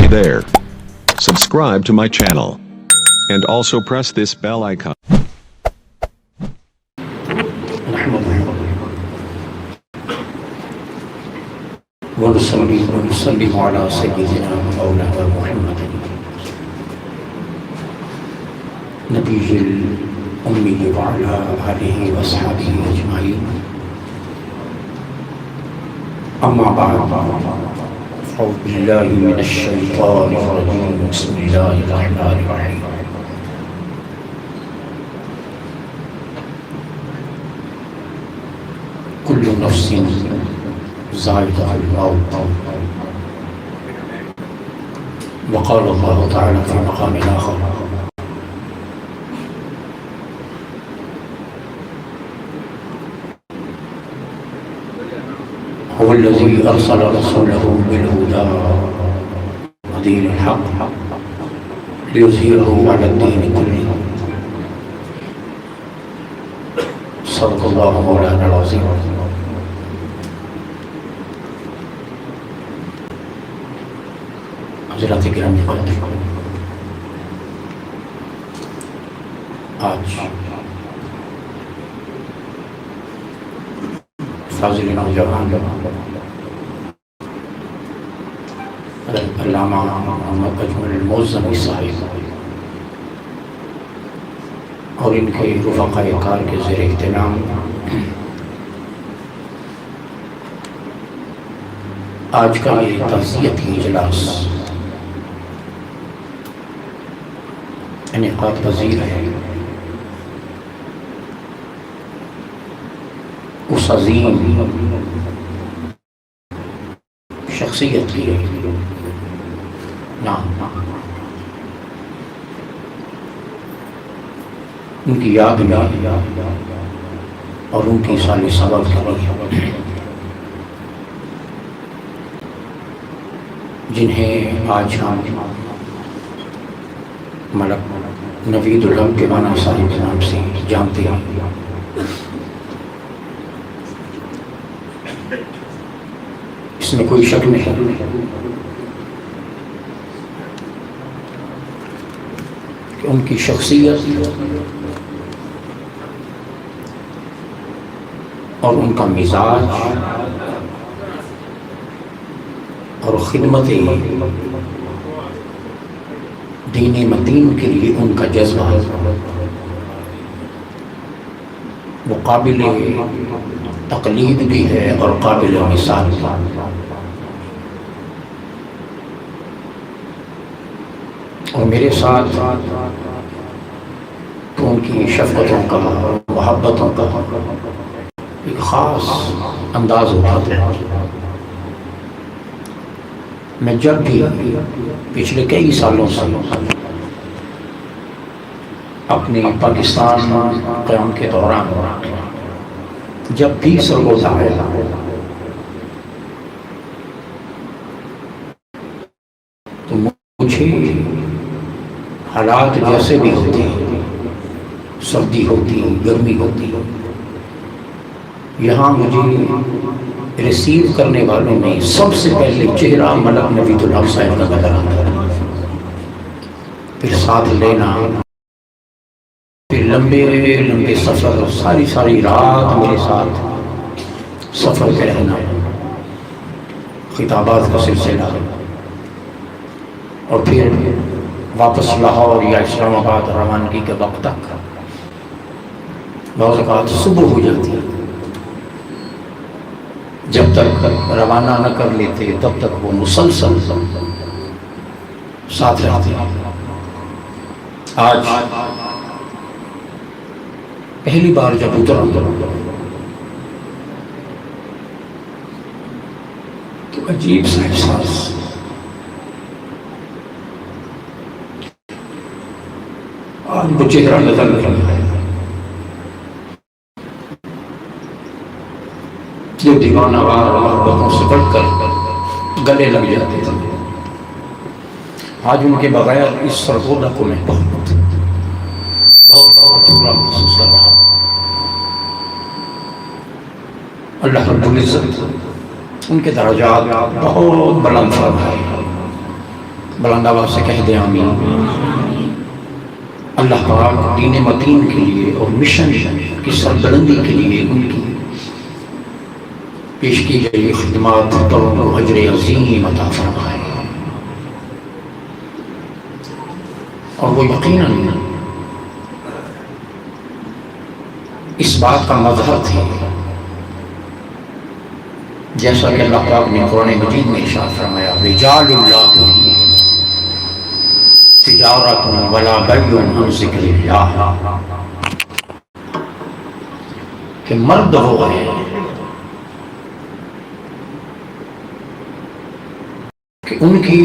Hey there. Subscribe to my channel. And also press this bell icon. ونصلي ونسلم على سيدنا مولانا محمد نبي الأمي وعلى آله وأصحابه أجمعين. أما بعد، أعوذ بالله من الشيطان الرجيم. بسم الله الرحمن الرحيم. كل نفس ذائقة الموت. وقال الله تعالى في مقام آخر: هو الذي أرسل رسوله بالهدى ودين الحق ليظهره على الدين كله. صدق الله مولانا العظيم. حضرات گرامی قدر، آج فاضل نوجوان علامہ محمد اجمل الموزنی صاحب اور ان کے رفقاء کار کے زیر اہتمام آج کا یہ تعزیتی اجلاس انعقاد پذیر ہے اس عظیم شخصیت کی نام ان کی یاد میں اور ان کی سال سبب کے لیے جنہیں آج ہم ملک نوید الحق کے معنی صاحب کے نام سے جانتے ہیں. اس میں کوئی شک نہیں کہ ان کی شخصیت اور ان کا مزاج اور خدمت دین متین کے لیے ان کا جذبہ وہ قابل تقلید بھی ہے اور قابل مثال بھی. اور میرے ساتھ تو ان کی شفقتوں کا اور محبتوں کا ایک خاص انداز ہوتا تھا. میں جب بھی پچھلے کئی سالوں سے اپنے پاکستان قیام کے دوران جب بھی سرگودا ہے تو مجھے حالات جیسے بھی ہوتے ہیں، سردی ہوتی گرمی ہوتی، یہاں مجھے ریسیو کرنے والوں میں سب سے پہلے چہرہ ملک نوید الحق صاحب کا نظر آتا ہے، پھر ساتھ لینا، پھر لمبے لمبے سفر، ساری رات میرے ساتھ سفر پہ رہنا، خطابات کا سلسلہ، اور پھر واپس لاہور یا اسلام آباد روانگی کے وقت تک بعض اوقات صبح ہو جاتی ہے. جب تک روانہ نہ کر لیتے تب تک وہ مسلسل ساتھ رہتے ہیں. آج پہلی بار جب اترا تو عجیب سا احساس، آج وہ چہرہ نظر نہیں ہے جو دیوانہ وار محبتوں سے بڑھ کر گلے لگ جاتے تھے. آج ان کے بغیر اس سرگودا کو میں بہت برا محسوس کر رہا. اللہ رب العزت ان کے درجات بہت بلند فرمائے، بلند آواز سے کہہ دیں آمین۔ اللہ پاک دین متین کے لیے اور مشن کی سربلندی کے لیے ان کی پیش کی گئی خدمات پر ان کو اجر عظیم عطا فرمائے، اور وہ یقیناً اس بات کا مظہر تھے جیسا کہ اللہ پاک نے قرآن مجید میں ارشاد فرمایا رجال لا تلہیہم تجارت ولا بیع عن ذکر اللہ، کہ مرد وہ ہیں کہ ان کی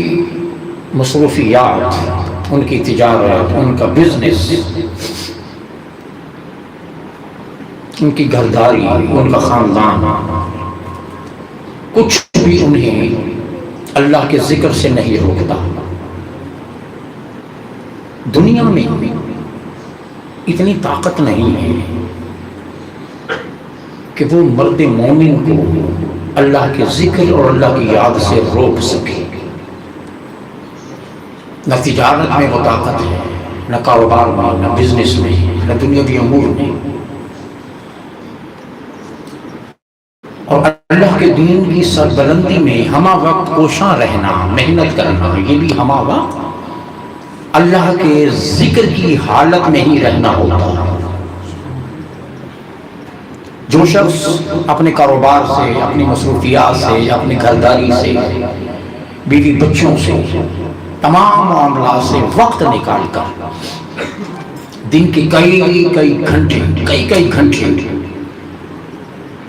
مصروفیات، ان کی تجارت، ان کا بزنس، ان کی گھرداری، ان کا خاندان، کچھ بھی انہیں اللہ کے ذکر سے نہیں روکتا۔ دنیا میں اتنی طاقت نہیں ہے کہ وہ مرد مومن کو اللہ کے ذکر اور اللہ کی یاد سے روک سکے۔ نہ تجارت میں وہ طاقت ہے، نہ کاروبار میں، نہ بزنس میں، نہ دنیاوی امور میں۔ اور اللہ کے دین کی سربلندی میں ہمہ وقت کوشاں رہنا، محنت کرنا، یہ بھی ہمہ وقت اللہ کے ذکر کی حالت میں ہی رہنا ہوتا ہے۔ جو شخص اپنے کاروبار سے، اپنی مصروفیات سے، اپنی گھرداری سے، بیوی بچوں سے، تمام معاملات سے وقت نکال کر دن کے کئی گھنٹے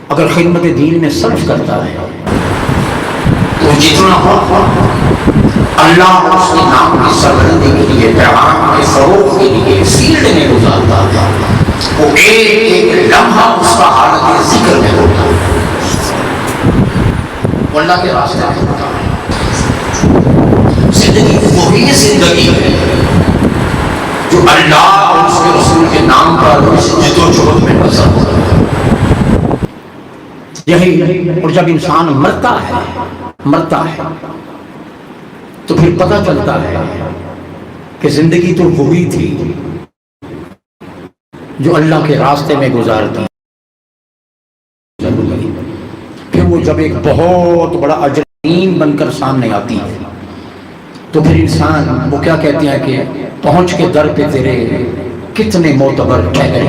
اگر خدمت دین میں صرف کرتا ہے تو جتنا اللہ اس کے نام کی سربلندی کے لیے، پیغام کے فروغ کے لیے فیلڈ میں گزارتا ہے، وہ ایک لمحہ اس کا حالت ذکر میں ہوتا ہے، وہ اللہ کے راستے میں ہوتا ہے۔ زندگی وہی زندگی ہے جو اللہ اور اس کے رسول کے نام پر جد و جہد میں بسر ہوتا ہے۔ یہی، اور جب انسان مرتا ہے تو پھر پتہ چلتا ہے کہ زندگی تو وہی تھی جو اللہ کے راستے میں گزارتی۔ پھر وہ جب ایک بہت بڑا اجرین بن کر سامنے آتی ہے تو پھر انسان وہ کیا کہتے ہیں کہ پہنچ کے در پہ تیرے کتنے معتبر ٹھہرے،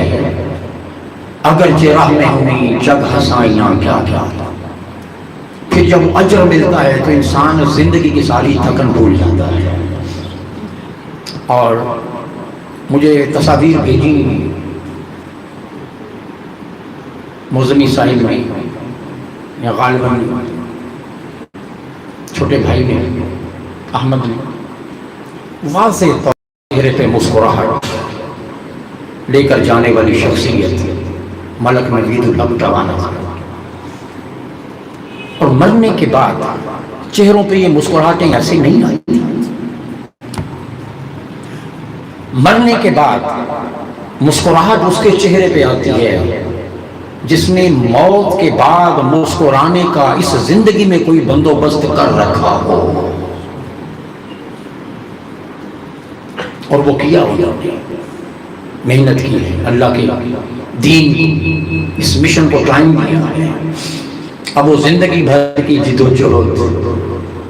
اگرچہ راہ میں ہوئی جگ ہسائیاں کیا کیا۔ پھر جب اجر ملتا ہے تو انسان زندگی کی ساری تھکن بھول جاتا ہے۔ اور مجھے تصاویر بھیجی مزمی صاحب میں، یا غالباً چھوٹے بھائی نے، احمد نے، واضح طور چہرے پہ مسکراہٹ لے کر جانے والی شخصیت ملک نوید الحق ٹوانا تھا۔ اور مرنے کے بعد چہروں پہ یہ مسکراہٹیں ایسی نہیں آئی۔ مرنے کے بعد مسکراہٹ اس کے چہرے پہ آتی ہے جس نے موت کے بعد مسکرانے کا اس زندگی میں کوئی بندوبست کر رکھا ہو، اور وہ کیا ہوا، محنت کی ہے، اللہ کے دین اس مشن کو قائم کیا ہے۔ اب وہ زندگی بھر کی جد و جہد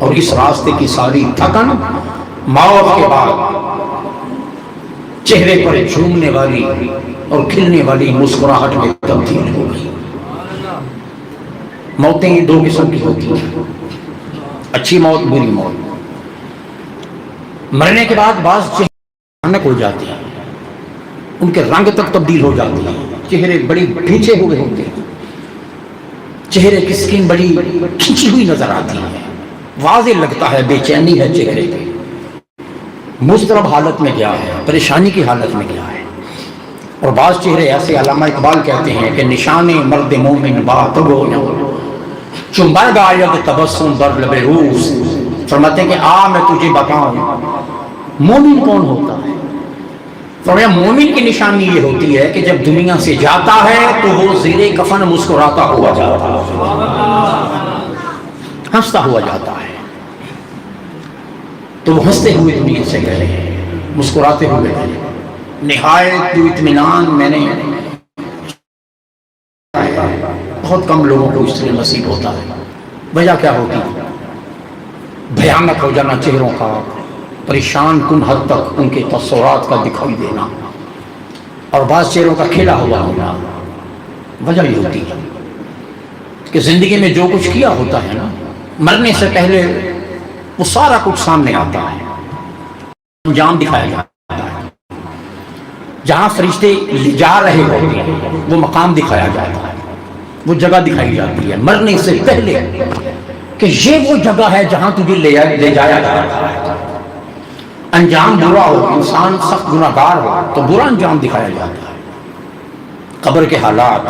اور اس راستے کی ساری تھکن موت کے بعد چہرے پر جھومنے والی اور کھلنے والی مسکراہٹ میں تبدیل ہو گئی۔ موتیں دو قسم کی ہوتی ہیں، اچھی موت، بری موت۔ مرنے کے بعد بعض چہرے اچانک ہو جاتے ہیں، ان کے رنگ تک تبدیل ہو جاتے ہیں، چہرے بڑی بھیچے ہوئے ہوتے ہیں، چہرے کی سکن بڑی کھنچی ہوئی نظر آتی ہے، واضح لگتا ہے بے چینی ہے چہرے پہ، مضطرب حالت میں گیا ہے، پریشانی کی حالت میں گیا ہے۔ اور بعض چہرے ایسے، علامہ اقبال کہتے ہیں کہ نشان مرد مومن بات گو چنبر گاید تبسم بر لب روز، فرماتے ہیں کہ آ میں تجھے بتاؤں مومن کون ہوتا ہے۔ فرمایا مومن کی نشانی یہ ہوتی ہے کہ جب دنیا سے جاتا ہے تو وہ زیر کفن مسکراتا ہوا جاتا ہے، ہنستا ہوا جاتا ہے۔ تو وہ ہنستے ہوئے دنیا سے گئے، مسکراتے ہوئے گئے، نہایت اطمینان میں نے بہت کم لوگوں کو اس طرح نصیب ہوتا ہے۔ وجہ کیا ہوتی ہے؟ بھیانک ہو جانا چہروں کا، پریشان کن حد تک ان کے تصورات کا دکھائی دینا، اور بعض چہروں کا کھلا ہوا ہونا۔ وجہ یہ ہوتی ہے کہ زندگی میں جو کچھ کیا ہوتا ہے نا، مرنے سے پہلے وہ سارا کچھ سامنے آتا ہے، انجام دکھایا جاتا ہے۔ جہاں فرشتے جا رہے ہوتے ہیں وہ مقام دکھایا جاتا ہے، وہ جگہ دکھائی جاتی ہے مرنے سے پہلے کہ یہ وہ جگہ ہے جہاں تجھے لے جایا جاتا ہے۔ انجام برا ہو، انسان سخت گناہگار ہو تو برا انجام دکھایا جاتا ہے۔ قبر کے حالات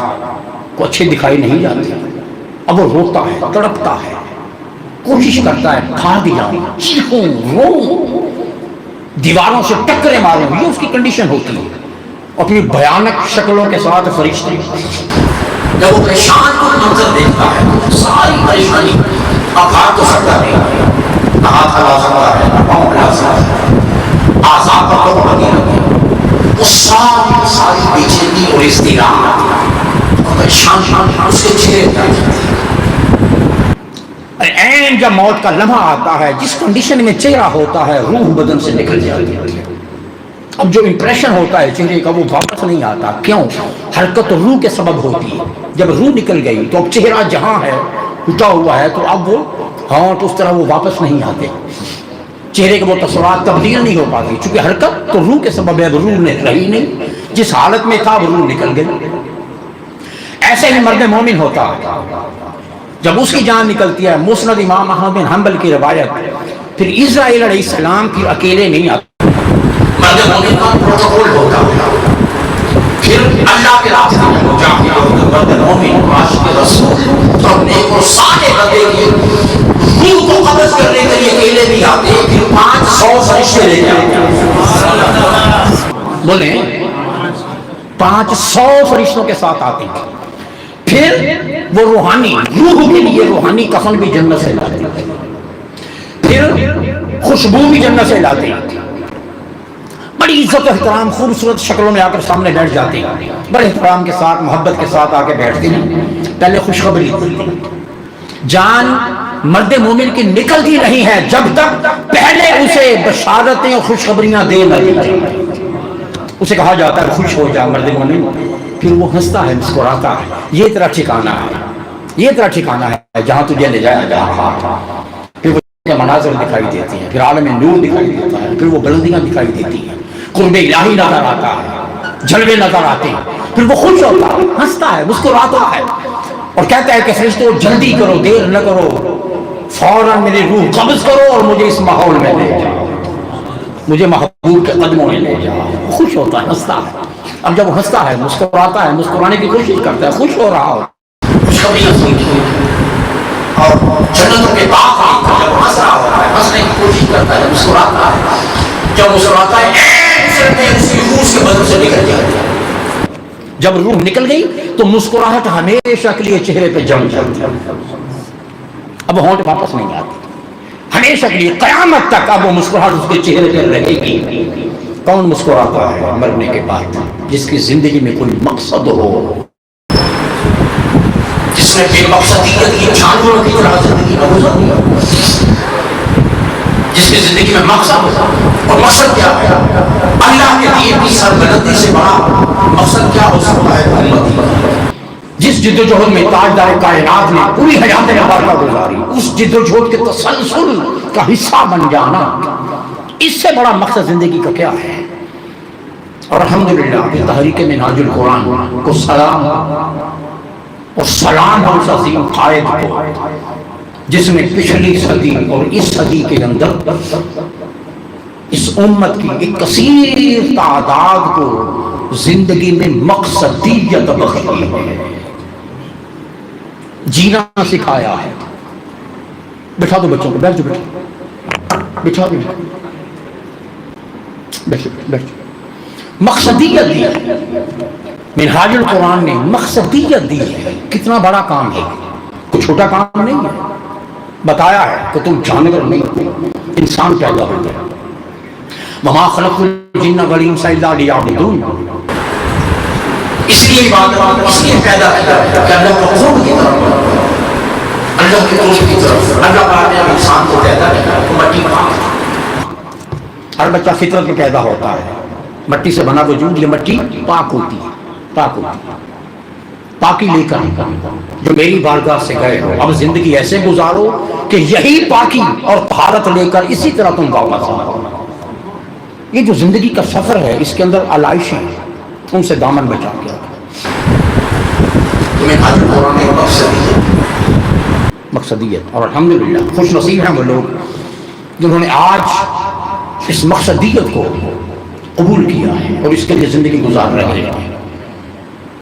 کو اچھے دکھائی نہیں جاتے، اب وہ روتا ہے، تڑپتا ہے، کوشش کرتا ہے بھاگ جاؤں، چیخوں، روؤں، دیواروں سے ٹکرے ماروں، یہ اس کی کنڈیشن ہوتی ہے۔ اپنی بھیانک شکلوں کے ساتھ فرشتے جب وہ پریشان کو منظر دیکھتا ہے تو ساری پریشانی اب ہاتھ تو سکتا نہیں، نہ ہاتھ ہلا سکتا ہے، نہ پاؤں ہلا سکتا ہے، آزاد پر تو پڑھنے لگے، وہ ساری بے چینی اور اضطراب اور پریشان اس کے چہرے پر۔ این جب موت کا لمحہ آتا ہے، جس کنڈیشن میں چہرہ ہوتا ہے روح بدن سے نکل جاتی ہے۔ اب جو امپریشن ہوتا ہے چہرے کا وہ واپس نہیں آتا، کیوں؟ حرکت روح کے سبب ہوتی ہے۔ جب روح نکل گئی تو اب چہرہ جہاں ہے ٹوٹا ہوا ہے، تو اب وہ ہونٹ اس طرح وہ واپس نہیں آتے، چہرے کے وہ تصورات تبدیل نہیں ہو پاتی، چونکہ حرکت تو روح کے سبب ہے، روح نے رہی نہیں، جس حالت میں تھا وہ روح نکل گئی۔ ایسے ہی مرد مومن ہوتا ہے، جب اس کی جان نکلتی ہے، مسند امام احمد بن حنبل کی روایت، پھر اسرائیل علیہ السلام پھر اکیلے نہیں آتے، مرد مومن کا پروٹوکول ہوتا ہے، پھر اللہ کے راستے میں مجاہد اور مرد مومن عاشق رسول تو نیک و صالح بندے کی روح کو قبض کرنے کے لیے اکیلے نہیں آتے، پھر 500 فرشتے لے جاتے ہیں۔ بولیں 500 فرشتوں کے ساتھ آتے ہیں، پھر وہ روحانی روح کے لیے روحانی کفن بھی جنت سے لاتے ہیں، پھر خوشبو بھی جنت سے لاتے ہیں، بڑی عزت و احترام خوبصورت شکلوں میں آ کر سامنے بیٹھ جاتے ہیں، بڑے احترام کے ساتھ محبت کے ساتھ آ کے بیٹھتے ہیں۔ پہلے خوشخبری، جان مرد مومن کی نکلتی نہیں ہے جب تک پہلے اسے بشارتیں اور خوشخبریاں دے نہ دی۔ اسے کہا جاتا ہے خوش ہو جا مرد مومن، پھر وہ ہنستا ہے، مسکراتا ہے، یہ تیرا ٹھکانہ ہے، یہ تیرا ٹھکانہ ہے جہاں تجھے لے جایا جا رہا ہے۔ پھر وہ مناظر دکھائی دیتی ہیں، پھر عالم نور دکھائی دیتا ہے، پھر وہ بلندیاں دکھائی دیتی ہیں، قرب الہی نظر آتا ہے، جلوے نظر آتے ہیں، پھر وہ خوش ہوتا ہے، ہنستا ہے، مسکراتا ہے، اور کہتا ہے کہ فرشتوں جلدی کرو، دیر نہ کرو، فوراً میری روح قبض کرو اور مجھے اس ماحول میں لے جاؤ، مجھے محبوب کے قدموں میں لے جاؤ۔ خوش ہوتا ہے، ہنستا ہے۔ اب جب وہ ہنستا ہے، مسکراتا ہے، مسکرانے کی کوشش کرتا ہے، خوش ہو رہا ہو، خوشخبری اور جنتوں کے باغ میں جب ہنس رہا ہوتا ہے، ہنسنے کی کوشش کرتا ہے، مسکراتا ہے، جب مسکراتا ہے اس کی روح سے بدن سے نکل جاتی ہے۔ جب روح نکل گئی تو مسکراہٹ ہمیشہ کے لیے چہرے پہ جم جاتی ہے، اب ہونٹ واپس نہیں آتی، ہمیشہ کے لیے قیامت تک اب وہ مسکراہٹ اس کے چہرے پہ رہے گی۔ کون مسکراتا ہے مرنے کے بعد؟ جس کی زندگی میں کوئی مقصد ہو، جس نے بے مقصدیت کی جانوروں کی طرح زندگی نہ گزاری ہو، جس کی زندگی میں مقصد ہو۔ اور مقصد کیا ہے؟ اللہ کے دین کی سربلندی سے بڑا مقصد کیا ہو سکتا ہے؟ امتی۔ جس جد و جہد میں تاجدار کائنات نے پوری حیات مبارکہ گزاری، اس جد و جہد کے تسلسل کا حصہ بن جانا، اس سے بڑا مقصد زندگی کا کیا ہے؟ اور الحمدللہ تحریک منہاج القرآن کو سلام اور سلام اس عظیم قائد کو، جس نے پچھلی صدی اور اس صدی کے اندر اس امت کی ایک کثیر تعداد کو زندگی میں مقصدیت بخشی ہے، جینا سکھایا ہے۔ بٹھا دو بچوں کو، بیٹھ جاؤ، بٹھا دو، بیٹھ، مقصدیت دی ہے۔ منہاج القرآن نے مقصدیت دی ہے۔ کتنا بڑا کام ہے، کوئی چھوٹا کام نہیں ہے۔ بتایا ہے کہ تم جانور نہیں، انسان پیدا ہو گیا. وما خلقت الجن والانس الا لیعبدون. اس لیے عبادت اس لیے پیدا کیا کہ اللہ کو قرب کی طرف اللہ کے قرب کی طرف اللہ پاک نے انسان کو پیدا کیا تو مٹی پاک. ہر بچہ فطرت میں پیدا ہوتا ہے مٹی سے بنا وجود. یہ مٹی پاک ہوتی ہے پاک ہوتی ہے. پاکی لے کر جو میری بارگاہ سے گئے ہو اب زندگی ایسے گزارو کہ یہی پاکی اور طہارت لے کر اسی طرح تم واپس آؤ. یہ جو زندگی کا سفر ہے اس کے اندر علائشیں ان سے دامن بچا کے تمہیں حاضر قرآن مقصدیت. اور الحمدللہ خوش نصیب ہیں وہ لوگ جنہوں نے آج اس مقصدیت کو قبول کیا ہے اور اس کے لیے زندگی گزار رہے ہیں.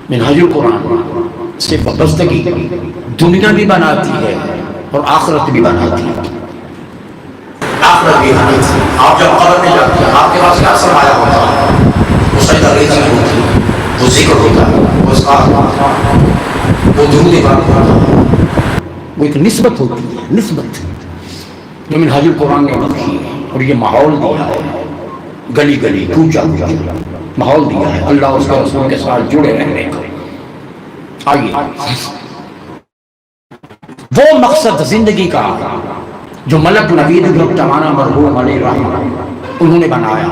منہاج القرآن سے وابستگی دنیا بھی بناتی ہے اور آخرت بھی بناتی ہے. آخرت بھی بناتی ہے. آپ جب قبر میں جاتے ہیں آپ کے پاس کیا سرمایہ ہوتا ہے؟ وہ سجدہ ریزی ہوتی ہے, وہ ذکر ہوتا ہے, وہ اذکار, وہ درود پاک ہوتا ہے, وہ ایک نسبت ہوتی ہے. نسبت جو منہاج القرآن نے بخشی ہے اور یہ ماحول دیا ہے. گلی گلی کوچا کوچا ماحول دیا ہے اللہ اس کے رسول کے ساتھ جڑے رہنے کا. آئیے وہ مقصد زندگی کا جو ملک نوید گپتمانہ مرحوم علیہ رحمہ انہوں نے بنایا,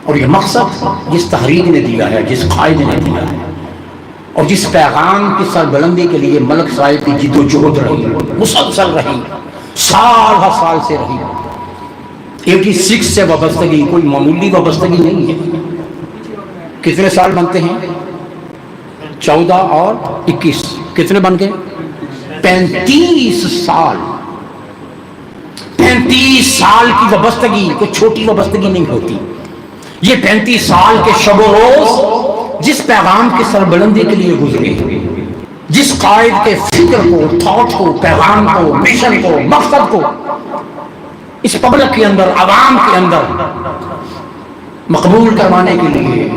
اور یہ مقصد جس تحریک نے دیا ہے, جس قائد نے دیا ہے, اور جس پیغام کی سربلندی کے لیے ملک صاحب کی جد و جہد رہی, مسلسل رہی, سال ہر سال سے رہی. 86 سے وابستگی کوئی معمولی وابستگی نہیں ہے. کتنے سال بنتے ہیں؟ 14 اور 21 کتنے بن گئے؟ 35 سال. 35 سال کی وابستگی کوئی چھوٹی وابستگی نہیں ہوتی. یہ 35 سال کے شب و روز جس پیغام کی سربلندی کے لیے گزرے, جس قائد کے فکر کو, تھاٹ کو, پیغام کو, مشن کو, مقصد کو اس پبلک کے اندر, عوام کے اندر مقبول کروانے کے لیے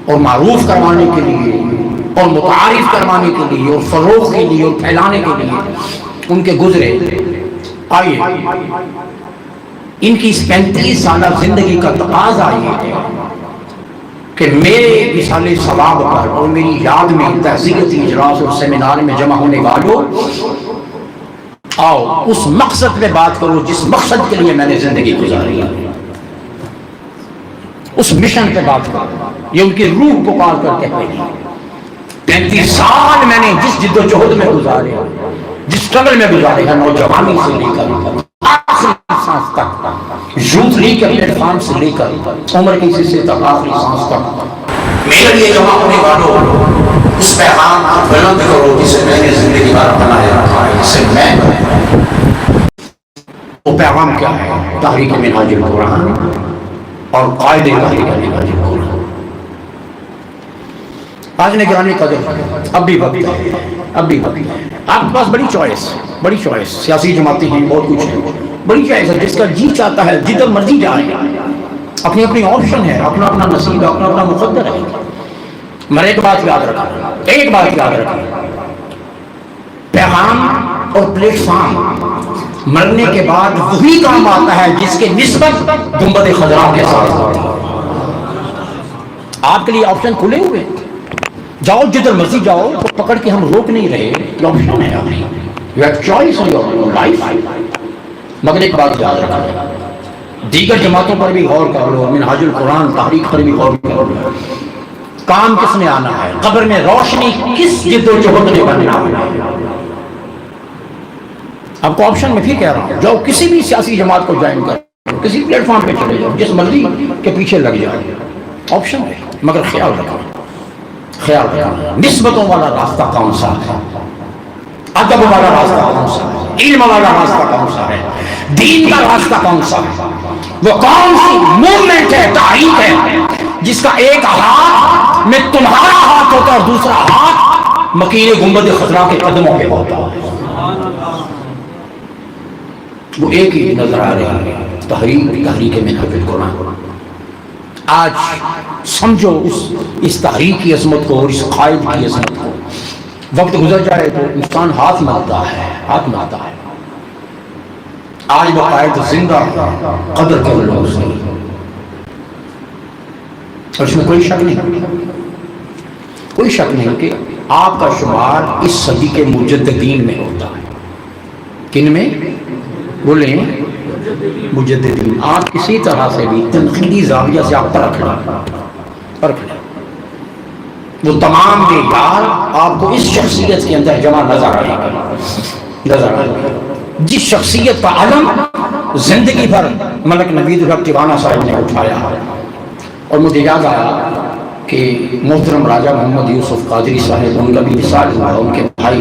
اور معروف کروانے کے لیے اور متعارف کروانے کے لیے اور فروغ کے لیے اور پھیلانے کے لیے ان کے گزرے. آئیے ان کی اس 35 سالہ زندگی کا تقاضا یہ ہے کہ میرے مثال ثواب پر اور میری یاد میں تحصیلتی اجلاس اور سیمینار میں جمع ہونے والوں, آؤ اس مقصد پہ بات کرو جس مقصد کے لیے میں نے زندگی گزاری ہے. اس مشن پہ بات کرو. یہ ان کی روح پکار کر کہتے ہیں 35 سال میں نے جس جد و جہد میں گزارے, جس اسٹرگل میں گزارے ہیں, نوجوانی سے لے کر آخری سانس تک, یوتھ لیگ کے پلیٹ فارم سے لے کر عمر کی حصے تک, آخری سانس تک, میرے لیے جمع ہونے والوں اس پیغام کو بلند کرو جسے میں نے زندگی بھر بنایا رکھا ہے, جسے میں. وہ پیغام کیا ہے؟ تحریک منہاج القرآن اور قائد تحریک منہاج القرآن. آج نگرانی قدر اب بھی وقت ہے, اب بھی وقت ہے. آپ کے پاس بڑی چوائس, سیاسی جماعتیں ہیں, بہت کچھ ہے, بڑی چوائس ہے. جس کا جی چاہتا ہے جدھر مرضی جائے, اپنی اپنی آپشن ہے, اپنا اپنا نصیب ہے, اپنا اپنا مقدر ہے. مگر ایک بات یاد رکھیں, پیغام اور پلیٹ فارم مرنے کے بعد وہی کام آتا ہے جس کے نسبت گنبد خضرا کے ساتھ ہوتی ہے. آپ کے لیے آپشن کھلے ہوئے, جاؤ جدھر مرضی جاؤ, تو پکڑ کے ہم روک نہیں رہے, یہ آپشن ہے. You have choice in your life. مگر ایک بات یاد رکھنا, دیگر جماعتوں پر بھی غور کر لو, منہاج القرآن تحریک پر بھی غور کر لو. کام کس نے آنا ہے, قبر میں روشنی کس جد و جہد نے بننا ہے. آپ کو آپشن میں پھر کہہ رہا ہوں, جاؤ کسی بھی سیاسی جماعت کو جوائن کرو, کسی پلیٹ فارم پہ چلے جاؤ, جس مرضی کے پیچھے لگ جائے, آپشن ہے. مگر خیال رکھنا نسبتوں والا راستہ کون سا ہے, ادب والا راستہ کون سا ہے, علم والا راستہ کون سا ہے, دین کا راستہ کون سا ہے. وہ کون سی موومنٹ ہے, تحریک ہے جس کا ایک ہاتھ میں تمہارا ہاتھ ہوتا ہے اور دوسرا ہاتھ مکین گنبد خضرا کے قدموں پہ ہوتا ہے. وہ ایک ہی نظر آ رہا ہے, تحریک منہاج القرآن. آج سمجھو اس تحریک کی عظمت کو اور اس قائد کی عظمت کو. وقت گزر جائے تو انسان ہاتھ ملتا ہے. آج وہ قائد زندہ قدر کرو لوگ اس کی، اور اس میں کوئی شک نہیں، کوئی شک نہیں کہ آپ کا شمار اس صدی کے مجددین میں ہوتا ہے۔ کن میں؟ بولیں مجددین۔ آپ کسی طرح سے بھی تنقیدی زاویہ سے آپ پرکھ لیں، وہ تمام معیار آپ کو اس شخصیت کے اندر جمع نظر آئے گا، جس شخصیت کا علم زندگی بھر ملک نوید الحق ٹیوانہ صاحب نے اٹھایا۔ اور مجھے یاد آیا کہ محترم راجہ محمد یوسف قادری صاحب، ان کا بھی مثال ہوا، ان کے بھائی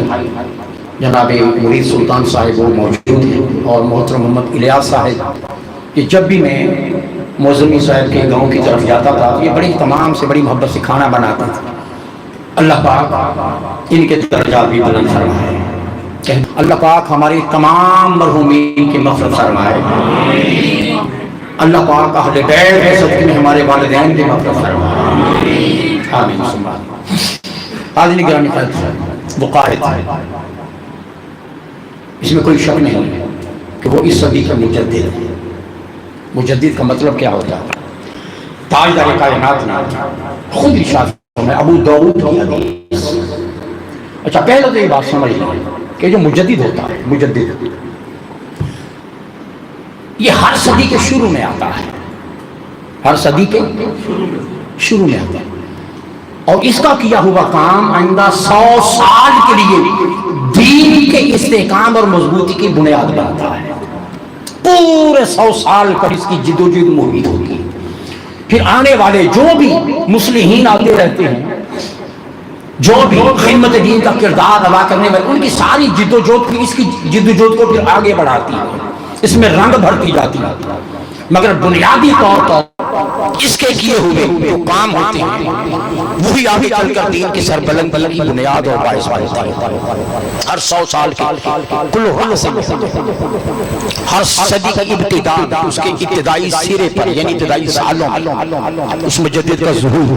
جناب مرید سلطان صاحب وہ موجود ہیں، اور محترم محمد الیاس صاحب، کہ جب بھی میں موزمی صاحب کے گاؤں کی طرف جاتا تھا یہ بڑی تمام سے بڑی محبت سے کھانا بناتا تھا۔ اللہ پاک ان کے درجات بھی بلند فرمائے، اللہ پاک ہمارے تمام مرحومین کی مغفرت فرمائے، اللہ پاک اہل بیت کے صدقے میں ہمارے والدین کی مغفرت فرمائے، آمین ثم آمین۔ حاضرین گرامی وہ قائد، اس میں کوئی شک نہیں کہ وہ اس صدی کا مجدد ہے۔ مجدد کا مطلب کیا ہوتا ہے؟ تاجدار کائنات نے خود ارشاد فرمایا، ابو داؤد کی حدیث۔ اچھا پہلے تو یہ بات سمجھ لیں کہ جو مجدد ہوتا ہے، مجدد یہ ہر صدی کے شروع میں آتا ہے، ہر صدی کے شروع میں آتا ہے، اور اس کا کیا ہوا کام آئندہ 100 سال کے لیے دین کے استحکام اور مضبوطی کی بنیاد بنتا ہے۔ پورے 100 سال پر اس کی جد و جہد محیط ہوگی، پھر آنے والے جو بھی مصلحین آتے رہتے ہیں، جو بھی خدمت دین کا کردار ادا کرنے والے، ان کی ساری جد و جہد اس کی جد و جہد کو پھر آگے بڑھاتی ہے، اس میں رنگ بھرتی جاتی ہے، مگر بنیادی طور پر اس کے کیے ہوئے جو کام ہوتے ہیں وہی آگے چل کر دین کی سربلند کی بنیاد اور باعث بنتا ہے۔ ہر 100 سال کے کل رأس ہر صدی کی ابتدا اس کے ابتدائی سرے پر، یعنی ابتدائی سالوں میں اس مجدد کا ظہور،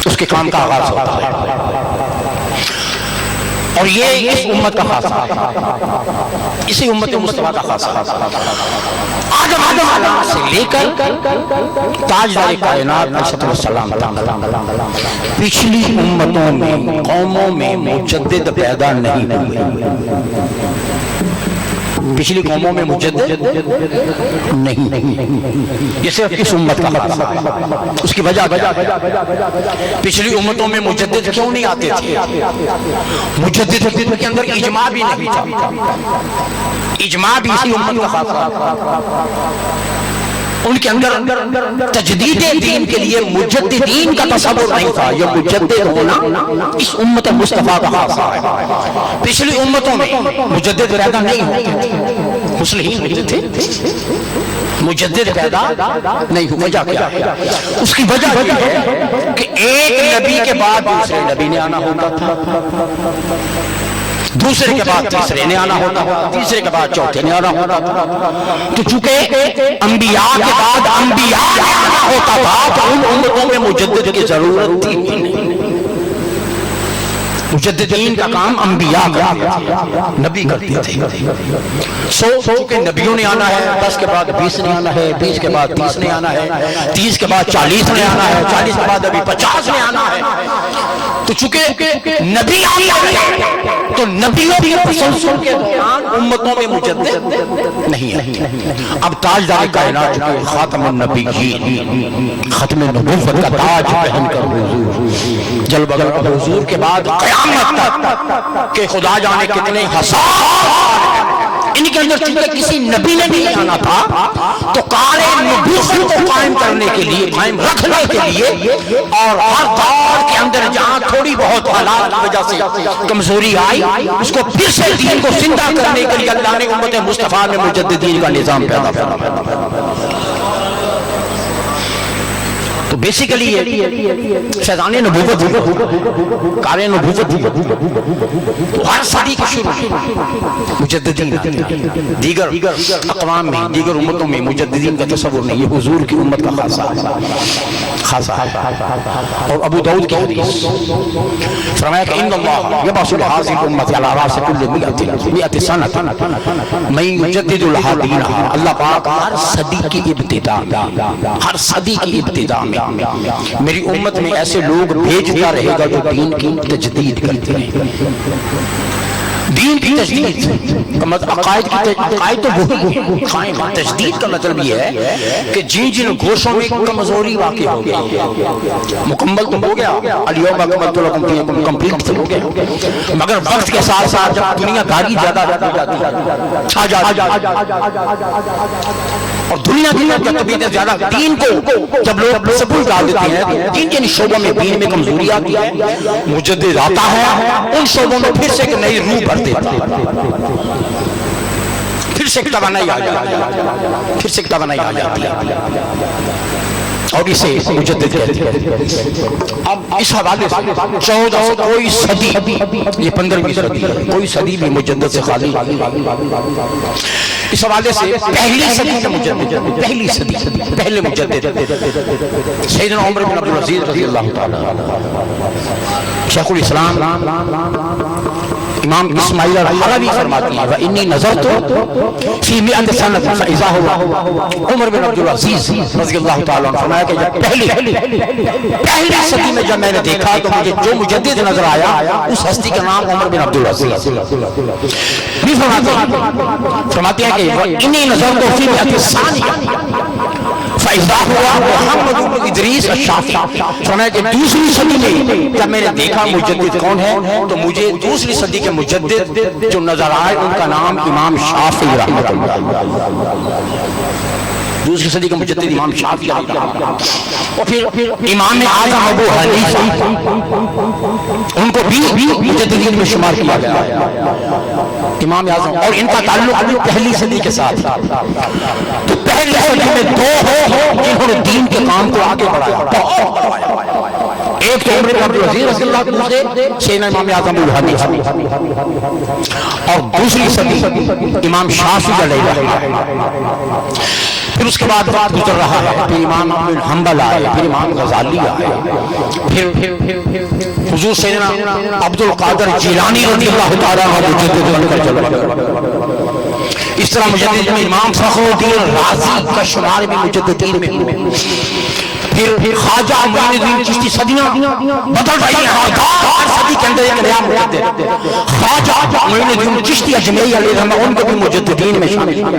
اس کے کام کا آغاز ہوتا ہے، اور یہ اس امت کا خاصہ ہے، اسی امت مصطفیٰ کا خاصہ ہے۔ آدم علیہ سے لے کر تاجدار کائنات علیہ السلام تک پچھلی امتوں میں، قوموں میں مجدد پیدا نہیں ہوئے، پچھلی قوموں میں مجدد نہیں، یہ صرف اس امت کا خاصہ ہے۔ اس کی وجہ پچھلی امتوں میں مجدد کیوں نہیں آتے تھے؟ مجدد کے اندر اجماع بھی نہیں تھا، اجماع بھی اسی امت کا خاصہ ہے۔ ان کے اندر تجدید دین کے لیے مجددین کا تصور نہیں تھا، یہ مجدد ہونا اس امت مصطفیٰ کا خاصہ ہے۔ پچھلی امتوں میں مجدد پیدا نہیں ہوتے تھے، مصلحین ہوتے تھے، مجدد پیدا نہیں ہوئے۔ وجہ کیا ہے؟ اس کی وجہ یہ ہے کہ ایک نبی کے بعد دوسرے نبی نے آنا ہوتا تھا، دوسرے کے بعد تیسرے نے آنا ہوتا تھا، تیسرے کے بعد چوتھے نے آنا ہوتا تھا۔ تو چونکہ انبیاء کے بعد انبیاء نے آنا ہوتا تھا تو ان امتوں میں مجدد کی ضرورت تھی نہیں۔ مجددین کا کام انبیاء کرتے تھے، نبی کرتے تھے۔ سو کہ نبیوں نے آنا ہے، 10 کے بعد 20 نے آنا ہے، 20 کے بعد 30 نے آنا ہے، 30 کے بعد 40 نے آنا ہے، 40 کے بعد ابھی 50 نے آنا ہے۔ تو چونکہ نبی آئے تو نبیوں کی تسلسل کے دوران امتوں میں مجدد نہیں ہے۔ اب تاجدار کائنات خاتم النبیین، ختم نبوت کا تاج پہن کر حضور جل بغل کا حضور کے بعد قیامت تک کہ خدا جانے کتنے ہزار ان کے اندر چونکہ کسی نبی نے نہیں آنا تھا تو کار نبوت کو قائم کرنے کے لیے، قائم رکھنے کے لیے، اور ہر دور کے اندر جہاں تھوڑی بہت حالات کی وجہ سے کمزوری آئی، اس کو پھر سے دین کو زندہ کرنے کے لیے اللہ نے امت مصطفیٰ میں مجددین کا نظام پیدا کیا۔ تو بیسیکلی فیضان نبوت کار نبوت تو ہر صدی کے شروع مجددین دیگر اقوام میں دیگر امتوں میں مجددین کا تصور نہیں، یہ حضور کی امت کا خاصہ ہے۔ اور ابو داؤد کی حدیث فرمایا کہ ان اللہ یبعث لهذه الامه على راس كل 100 سنه من يجدد لها دينها، اللہ پاک ہر صدی کی ابتدا ہر صدی کی ابتدا میں میری امت میں ایسے لوگ بھیجتا رہے گا جو دین کی تجدید کرتے رہیں، دین کی تجدید کا مطلب عقائد تو وہی قائم ہے، تجدید کا مطلب یہ ہے کہ جن جن گوشوں میں کمزوری واقع ہو گئی مکمل تو ہو گیا، الیوم اکملت لکم دینکم کمپلیٹ تو ہو گیا، مگر وقت کے ساتھ ساتھ جب دنیا داری زیادہ چھا جاتی اور دنیا کی طبیعتیں زیادہ دین کو جب لوگ سبول ڈال دیتے ہیں، دین کے شعبوں میں دین میں کمزوری آتی ہے، مجدد آتا ہے ان شعبوں میں پھر سے ایک نئی روح بھر دیتا ہے، پھر سے ایک توانائی آ جاتی ہے، پھر سے ایک توانائی آ جاتی ہے اور اسے مجدد کہتے ہیں۔ اب اس حوالے سے 14 کوئی صدی، یہ 15ویں صدی ہے، کوئی صدی بھی مجدد سے خالی، اس حوالے سے پہلی صدی کا مجدد، پہلی صدی پہلے مجدد سیدنا عمر بن عبدالعزیز رضی اللہ تعالی، شیخ الاسلام امام اسماعیل الحلبی فرماتی ہیں وَإِنِّي نَظَرْتُ فِي 100 سَنَةٍ فَإِذَا هُوَ عمر بن عبدالعزیز رضی اللہ تعالیٰ عنہ فرمایا کہ جب پہلی صدی میں جب میں نے دیکھا تو مجھے جو مجدد نظر آیا اس ہستی کا نام عمر بن عبدالعزیز بھی فرماتے ہیں کہ وَإِنِّي نَظَرْتُ فِي 100 ثَانِيَةٍ فَإِذَا هُوَ محمد بن ادریس الشافعی، فرمایا کہ دوسری صدی میں جب میں نے دیکھا مجدد کون ہے تو مجھے دوسری صدی کے مجدد جو نظر آئے ان کا نام امام شافعی رحمۃ اللہ، دوسری صدی کے مجدد امام شافعی رحمۃ اللہ، اور پھر امام اعظم ابو حنیفہ ان کو بھی مجددین میں شمار کیا گیا، امام اعظم، اور ان کا تعلق پہلی صدی کے ساتھ، تو پہلی صدی میں دو جنہوں نے دین کے کام کو آگے بڑھایا، ایک تو عمر بن عبدالعزیز رضی اللہ عنہ سے سیدنا امام اعظم ابو حنیفہ، اور دوسری صدی امام شافعی علیہ الرحمۃ، پھر اس کے بعد وقت گزر رہا ہے، پھر امام احمد بن حنبل آئے، پھر امام غزالی آئے، پھر حضور سیدنا عبد القادر جیلانی رضی اللہ تعالیٰ عنہ مجدد بن کر چلے، اس طرح مجدد میں امام فخر الدین رازی کا شمار بھی مجددین میں ہوئے، پھر خواجہ معین الدین چشتی، صدیاں بدل رہی ہیں، ہر صدی کے اندر ایک نیا مجدد، خواجہ معین الدین چشتی اجمیری علیہ الرحمہ ان کو بھی مجددین میں شامل کیا،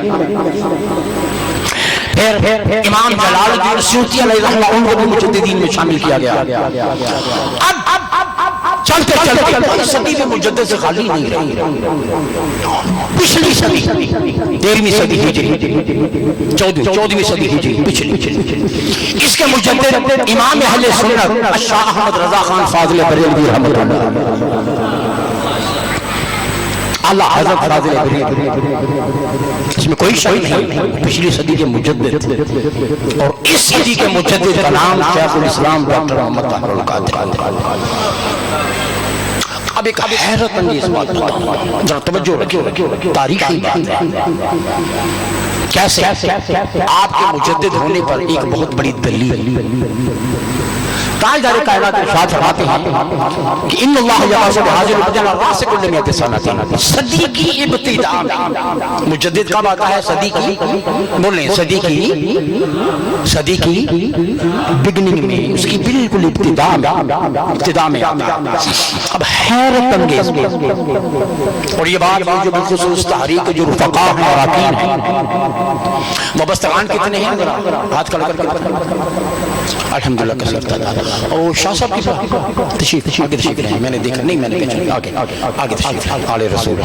پھر امام جلال الدین سیوطی علیہ الرحمہ ان کو بھی مجددین میں شامل کیا گیا۔ اب چلتے چلتے صدی میں مجدد سے خالی نہیں رہی، پچھلی صدی 13ویں صدی ہجری، 14ویں صدی ہجری، پچھلی، اس کے مجدد امام اہل سنت شاہ احمد رضا خان فاضل بریلوی رحمۃ اللہ، اللہ حضرت فاضل بریلوی، اس میں کوئی شک نہیں، پچھلی صدی کے مجدد، اور اس صدی کے مجدد کا نام شیخ الاسلام ڈاکٹر محمد طاہر القادری۔ اب ایک حیرت انگیز بات بتاؤں، ذرا توجہ رکھیں، تاریخی بات ہے، کیسے آپ کے مجدد ہونے پر ایک بہت بڑی دلیل، تاجدار کائنات ارشاد فرماتے ہیں کہ ان اللہ یبعث لهذه الامه على راس كل 100 سنه، صدی کی ابتدا میں مجدد کب آتا ہے؟ صدی کی، بولیں صدی کی بگننگ میں، اس کی بالکل ابتدا میں آتا ہے۔ اب حیرت انگیز، اور یہ بات جو بالخصوص تحریک جو رفقاء ہیں اور اراکین ہیں، وابستگان کتنے ہیں؟ ہاتھ کھڑا کر کے الحمدللہ کثیر تعداد، اور شاہ صاحب کی تشریف آگے تشریف رہے ہیں، میں نے دیکھا نہیں، میں نے کہا آگے تشریف رہے، آل رسول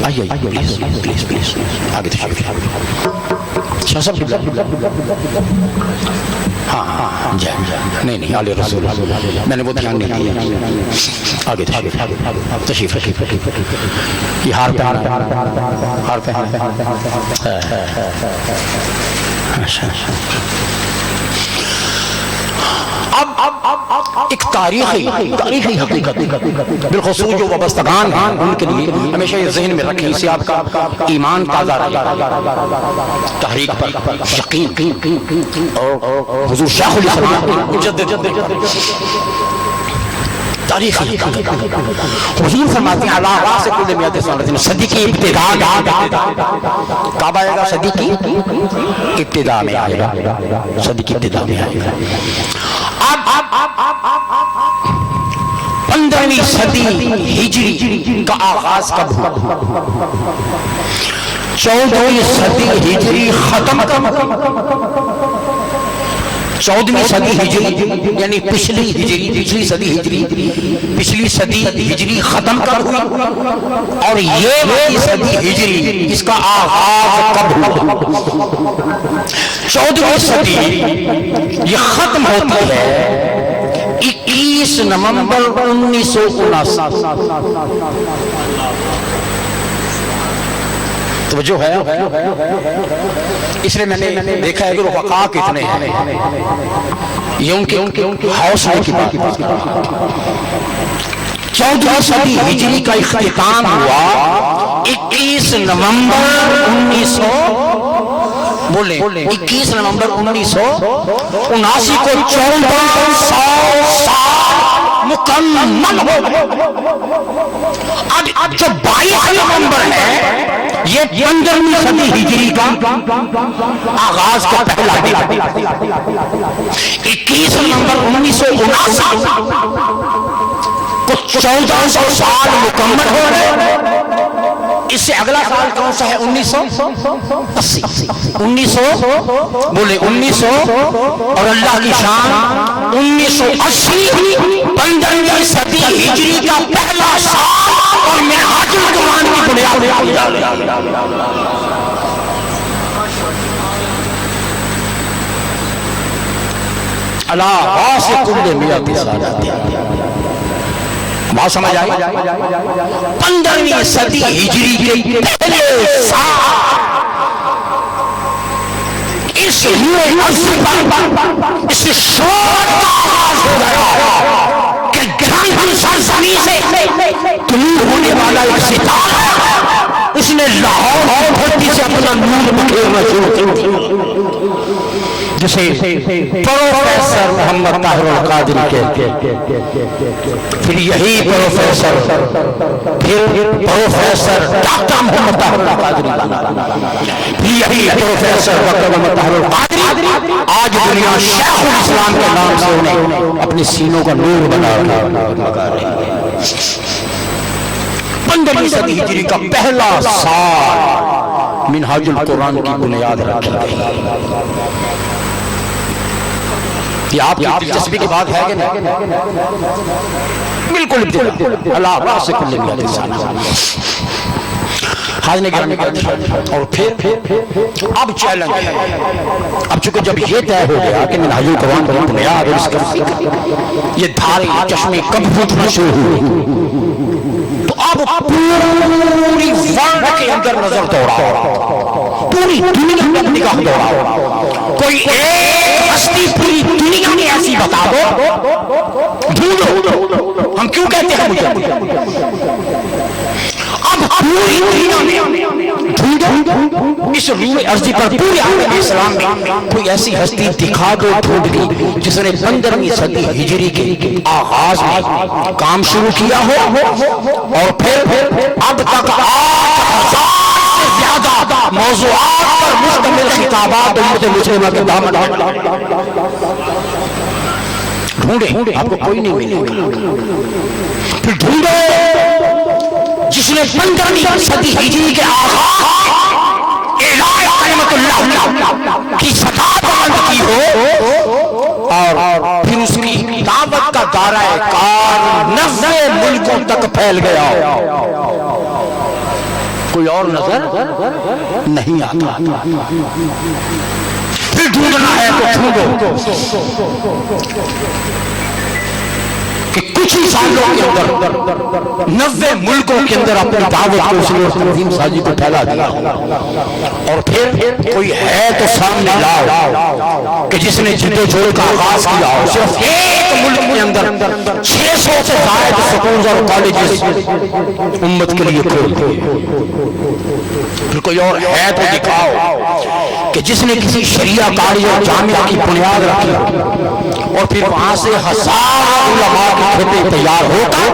آئیے پلیز پلیز آگے تشریف رہے، شاہ صاحب کی ہاں جی نہیں آل رسول، میں نے وہ دھیان نہیں دیا، آگے تشریف یہ ہار پہ اب ایک تاریخی حقیقت بالخصوص جو وابستگان ہیں ان کے لیے ہمیشہ یہ ذہن میں رکھیں، اس سے آپ کا ایمان تازہ رہے، تحریک پر یقین اور حضور شیخ الاسلام مجدد تاریخی حضور فرماتے ہیں اللہ راس کل میات سنت صدی کی ابتدا کعبہ آئے گا، صدی کی ابتدا میں آئے گا، صدی کی ابتدا میں آئے گا۔ اب 15ویں صدی ہجری کا آغاز کب ہوا؟ 14ویں صدی ہجری ختم کب؟ 14ویں صدی ہجری یعنی پچھلی صدی ہجری ختم کب ہوئی اور یہ والی صدی ہجری اس کا آغاز کب ہوا؟ 14ویں صدی یہ ختم ہوتی ہے 21 نومبر 1979۔ توجہ ہے؟ اس لیے میں نے دیکھا ہے کہ رفقا کتنے ہیں، یہ ان کے حوصلے کی بات۔ 14ویں صدی ہجری کا اختتام ہوا 21 نومبر 21 نومبر 1979 کو 1400 سال مکمل ہو گئے۔ اب جو 22 نومبر ہے یہ 15ویں صدی ہجری کا آغاز کا پہلا دن، 21 نومبر 1979 کو 1400 سال مکمل ہو رہے۔ اس سے اگلا سال کون سا ہے؟ 1980 1900 اور اللہ کی شان 1980 15ویں صدی ہجری کا پہلا سال اور منہاج القرآن کی بنیاد۔ اللہ راس کل میات سادات بات سمجھ آئی؟ 15ویں صدی ہجری کے پہلے سال اس روئے عرض پر اس شور کا آغاز ہو گیا کہ گران سرزمین سے طلوع ہونے والا ایک ستارہ اس نے لاہور اور دھرتی سے اپنا نور بکھیرنا شروع کر دیا، جسے پروفیسر محمد طاہر القادری کہتے ہیں۔ پھر یہی پروفیسر ڈاکٹر محمد طاہر القادری بنا، پھر یہی پروفیسر ڈاکٹر محمد طاہر القادری آج دنیا شیخ الاسلام کے نام سے انہیں اپنے سینوں کا نور بنا رہے ہیں۔ 15ویں صدی ہجری کا پہلا سال منہاج القرآن کی بنیاد رکھی گئی۔ یہ آپ کی دلچسپی کی بات ہے کہ نہیں؟ بالکل اللہ راس کل میات سادات۔ حاضرین گرامی اور پھر اب چیلنج ہے، اب چونکہ جب یہ طے ہو گیا کہ منہاج القرآن کی بنیاد اور اس کا یہ دھارے چشمے کب پھوٹنا شروع ہوئے تو اب پوری ورلڈ کے اندر نظر دوڑاؤ، پوری دنیا میں نگاہ دوڑاؤ، کوئی ایک ہستی پوری دنیا میں ایسی بتا دو، ڈھونڈو۔ ہم کیوں کہتے ہیں مجھے اب پوری دنیا میں ڈھونڈو، اس روئے عرضی پر پورے عالم اسلام میں کوئی ایسی ہستی دکھا دو ڈھونڈ کے جس نے 15ویں صدی ہجری کے آغاز میں کام شروع کیا ہو اور پھر اب تک 8000 سے زیادہ موضوعات پر مشتمل خطابات امت مسلمہ کے دامن ڈھونڈے، آپ کو کوئی نہیں ملے۔ پھر ڈھونڈو جس نے 15ویں صدی ہجری کے آغاز اعلان کلمت اللہ کی سطح بلند کی ہو اور پھر اس کی دعوت کا دائرہ کار 90 ملکوں تک پھیل گیا ہو، کوئی اور نظر نہیں آتا۔ پھر ڈھونڈنا ہے تو ڈھونڈو کہ کچھ ہی سالوں کے اندر 90 ملکوں کے اندر اپنی دعوت کو اس نے تنظیم سازی کو پھیلا دیا اور پھر کوئی ہے تو سامنے لاؤ کہ جس نے جدوجہد کا آغاز کیا ہو صرف ایک ملک کے اندر 600 سے زائد سکولز اور کالجز امت کے لیے کھول دیے. پھر کوئی اور ہے تو دکھاؤ کہ جس نے کسی شریعہ کاری اور جامعہ کی بنیاد رکھی اور پھر وہاں سے ہزاروں علماء کی کھیتے تیار ہو کر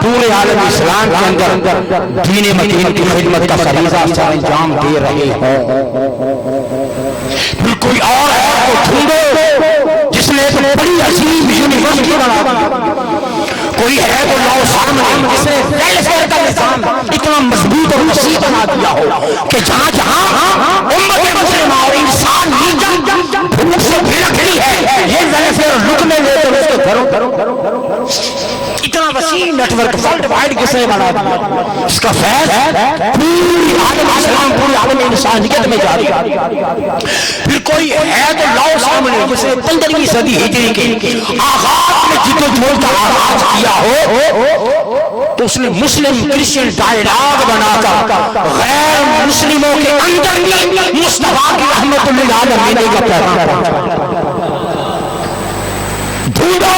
پورے عالم اسلام کے اندر دین متین کی خدمت کا فریضہ سر انجام دے رہے ہوں. پھر کوئی اور ہے تو ڈھونڈو جس نے ایک بڑی عظیم یونیورسٹی بنا دی. کوئی ہے تو لاؤ سامنے جس نے ویلفیئر کا نظام اتنا مضبوط اور وسیع بنا دیا ہو کہ جہاں جہاں امت مسلمہ اور انسان بھوک سے بھڑک رہی ہے یہ ویلفیئر رکنے لے تو اس کے گھروں اتنا وسیع نیٹ ورک ورلڈ وائڈ کس نے بنا دیا. اس کا فیض پوری عالم اسلام پوری عالم انسانیت میں جاری ہے. پھر کوئی ہے تو لاؤ سامنے جس نے 15ویں صدی ہجری کے آغاز میں جدوجہد کا آغاز کیا ہو تو اس نے مسلم کرسچن ڈائیلاگ بنا کر غیر مسلموں کے اندر بھی مصطفیٰ کی رحمت للعالمین کا پیغام ڈھونڈو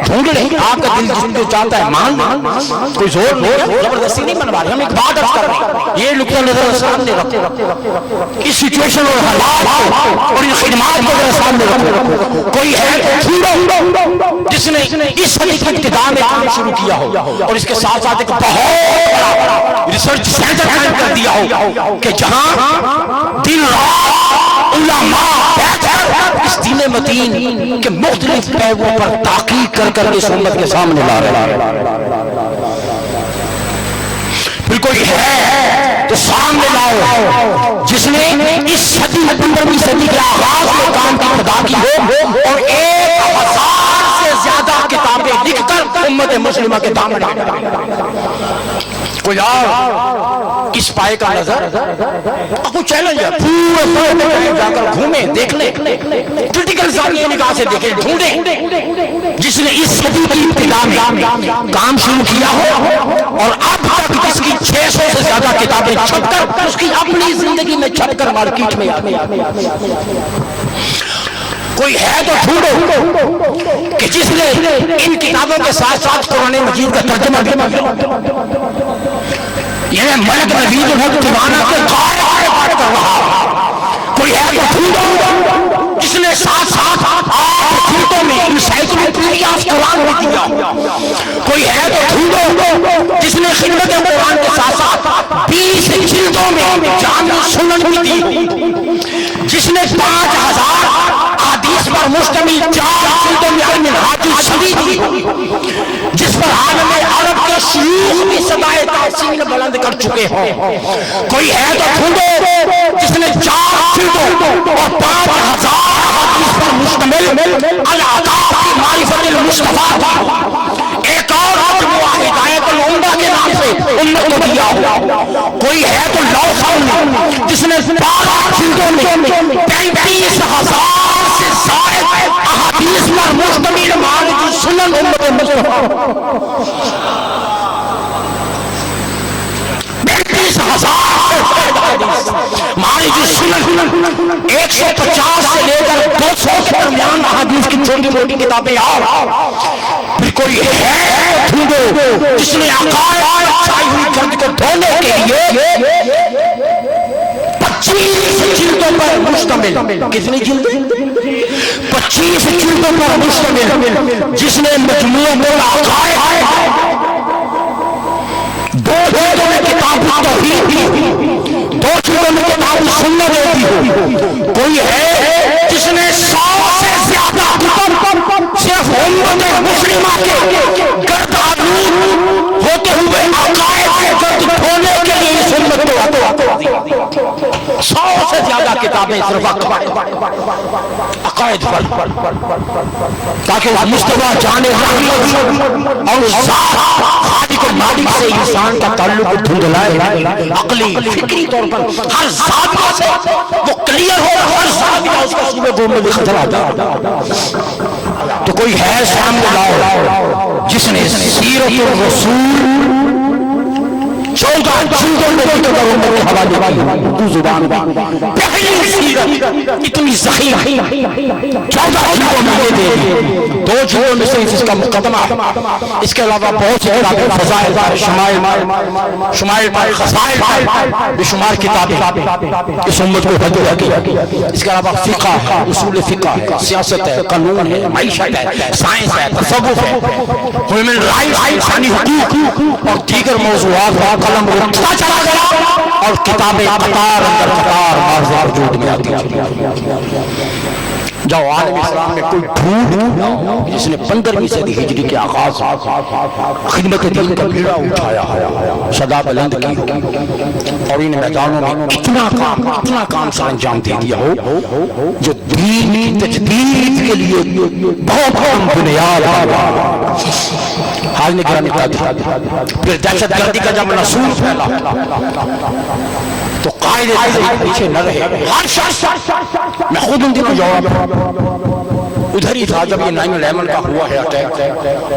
ڈھونڈ رہے آپ کا دل جس کو چاہتا ہے مان کوئی زور نہیں زبردستی نہیں بنوا رہے ہم ایک بات عرض کر رہے ہیں یہ نقطہ نظر سامنے رکھو اس سچویشن اور حالات اور ان خدمات کو ذرا سامنے رکھو. کوئی ہے ڈھونڈو جس نے اس صدی کی ابتدا میں کام شروع کیا ہو اور اس کے ساتھ ساتھ ایک بہت بڑا ریسرچ سینٹر قائم کر دیا ہو کہ جہاں دن رات علماء بیٹھ کر اس دین متین کے مختلف پہلوؤں پر تحقیق کر کر اس امت کے سامنے لا رہے ہیں. پھر کوئی ہے تو سامنے لاؤ جس نے اس صدی 15ویں صدی کے آغاز میں کام کی ابتدا کی ہو اور 1000 سے زیادہ کتابیں لکھ کر امت مسلمہ کے دامن کوئی اور اس پائے کا نظر کوئی چیلنج ہے پورے جا کر گھومیں دیکھ لیں کرٹیکل زاویہ نگاہ سے دیکھیں ڈھونڈیں جس نے اس صدی کی ابتدا میں کام شروع کیا ہو اور اب تک جس کی 600 سے زیادہ کتابیں چھپ کر اس کی اپنی زندگی میں چھپ کر مارکیٹ میں کوئی ہے تو ڈھونڈو کہ جس نے ان کتابوں کے ساتھ ساتھ قرآن مجید کا ترجمہ یہ ملک نوید الحق دیوانہ کے قائل کر رہا. کوئی ہے تو ڈھونڈو جس نے ساتھ ساتھ آپ جلدوں میں انسائکلوپیڈیا آف قرآن بھی دیا. کوئی ہے تو ڈھونڈو جس نے خدمت قرآن کے ساتھ ساتھ 20 جلدوں میں جامع سنن بھی دی. جس نے 5000 حدیث پر مشتمل 4 جلدوں میں المنہاج الشریف دی. جس پر عالم عرب کے شیوخ بھی صدائے تحسین بلند کر چکے ہوں. کوئی ہے تو ڈھونڈو جس نے 4 جلدوں اور 5000 حدیث پر مشتمل العطاء کی معرفت المصطفیٰ دی. ایک اور مجموعہ ہدایت العمدہ کے نام سے امت کو دیا ہوا. کوئی ہے تو لاؤ سامنے جس نے 12 جلدوں میں 35000 سے زائد احادیث پر مشتمل معارج سنن امت مصطفیٰ 35000 سے زائد احادیث معارج سنن 150 سے لے کر 200 کے درمیان احادیث کی چھوٹی موٹی کتابیں پھر کوئی ہے ڈھونڈو جس نے عقائد چھائی ہوئی گند کو دھونے کے لیے 25 جلدوں پر مشتمل کتنی جلد 25 جلدوں پر مشتمل جس نے مجموع عقائد 2 جلدوں میں کتاب توحید دی 2 جلدوں میں کتاب سنت دی. کوئی ہے جس نے 100 سے زیادہ کتب صرف امت مسلمہ کے گرد آلود ہوتے ہوئے عقائد کے گرد دھونے کے لیے اس امت کو 100 سے زیادہ کتابیں صرف عقائد پر تاکہ وہ مصطفیٰ جانے اور خالق و مالک سے انسان کا تعلق دھندلائے عقلی فکری طور پر ہر زاویہ سے وہ کلیئر ہو ہر زاویہ اس کا صبح گھومنے میں خطر آتا. تو کوئی ہے سامنے لاؤ جس نے سیرت الرسول 14 جلدوں میں لکھ کر امت کے حوالے والے کی اردو زبان پہلی سیرت اتنی ذخیرہ 14 جلدوں میں یہ دے دی 2 جلدوں میں سے اس کا مقدمہ ہے اس کے علاوہ بہت سے کتابیں فضائل پر شمائل پر خصائل پر بے شمار کتابیں اس امت کو ہدایہ کی اس کے علاوہ فقہ ہے اصول فقہ ہے سیاست ہے قانون ہے معیشت ہے سائنس ہے تصوف ہے ہیومن رائٹس انسانی حقوق اور دیگر موضوعات پر قلم رکھتا چلا گیا اور کتابیں قطار اندر قطار واضح وجود میں آتی چلی جاؤ عالم اسلام میں کوئی ڈھونڈ نہ ہو جس نے 15ویں صدی ہجری کے آغاز خدمت دین کا بیڑا اٹھایا صدا بلند کی اور ان میدانوں میں اتنا کام سر انجام دے دیا ہو جو دین کی تجدید کے لیے بہت اہم بنیاد حال نے گرامی قدر پھر دہشت گردی کا جب رسول پھیلا تو قائد تحریک پیچھے نہ رہے ہر شخص میں خود ان دنوں جواب ادھر ہی تھا جب یہ 9/11 کا ہوا ہے اٹیک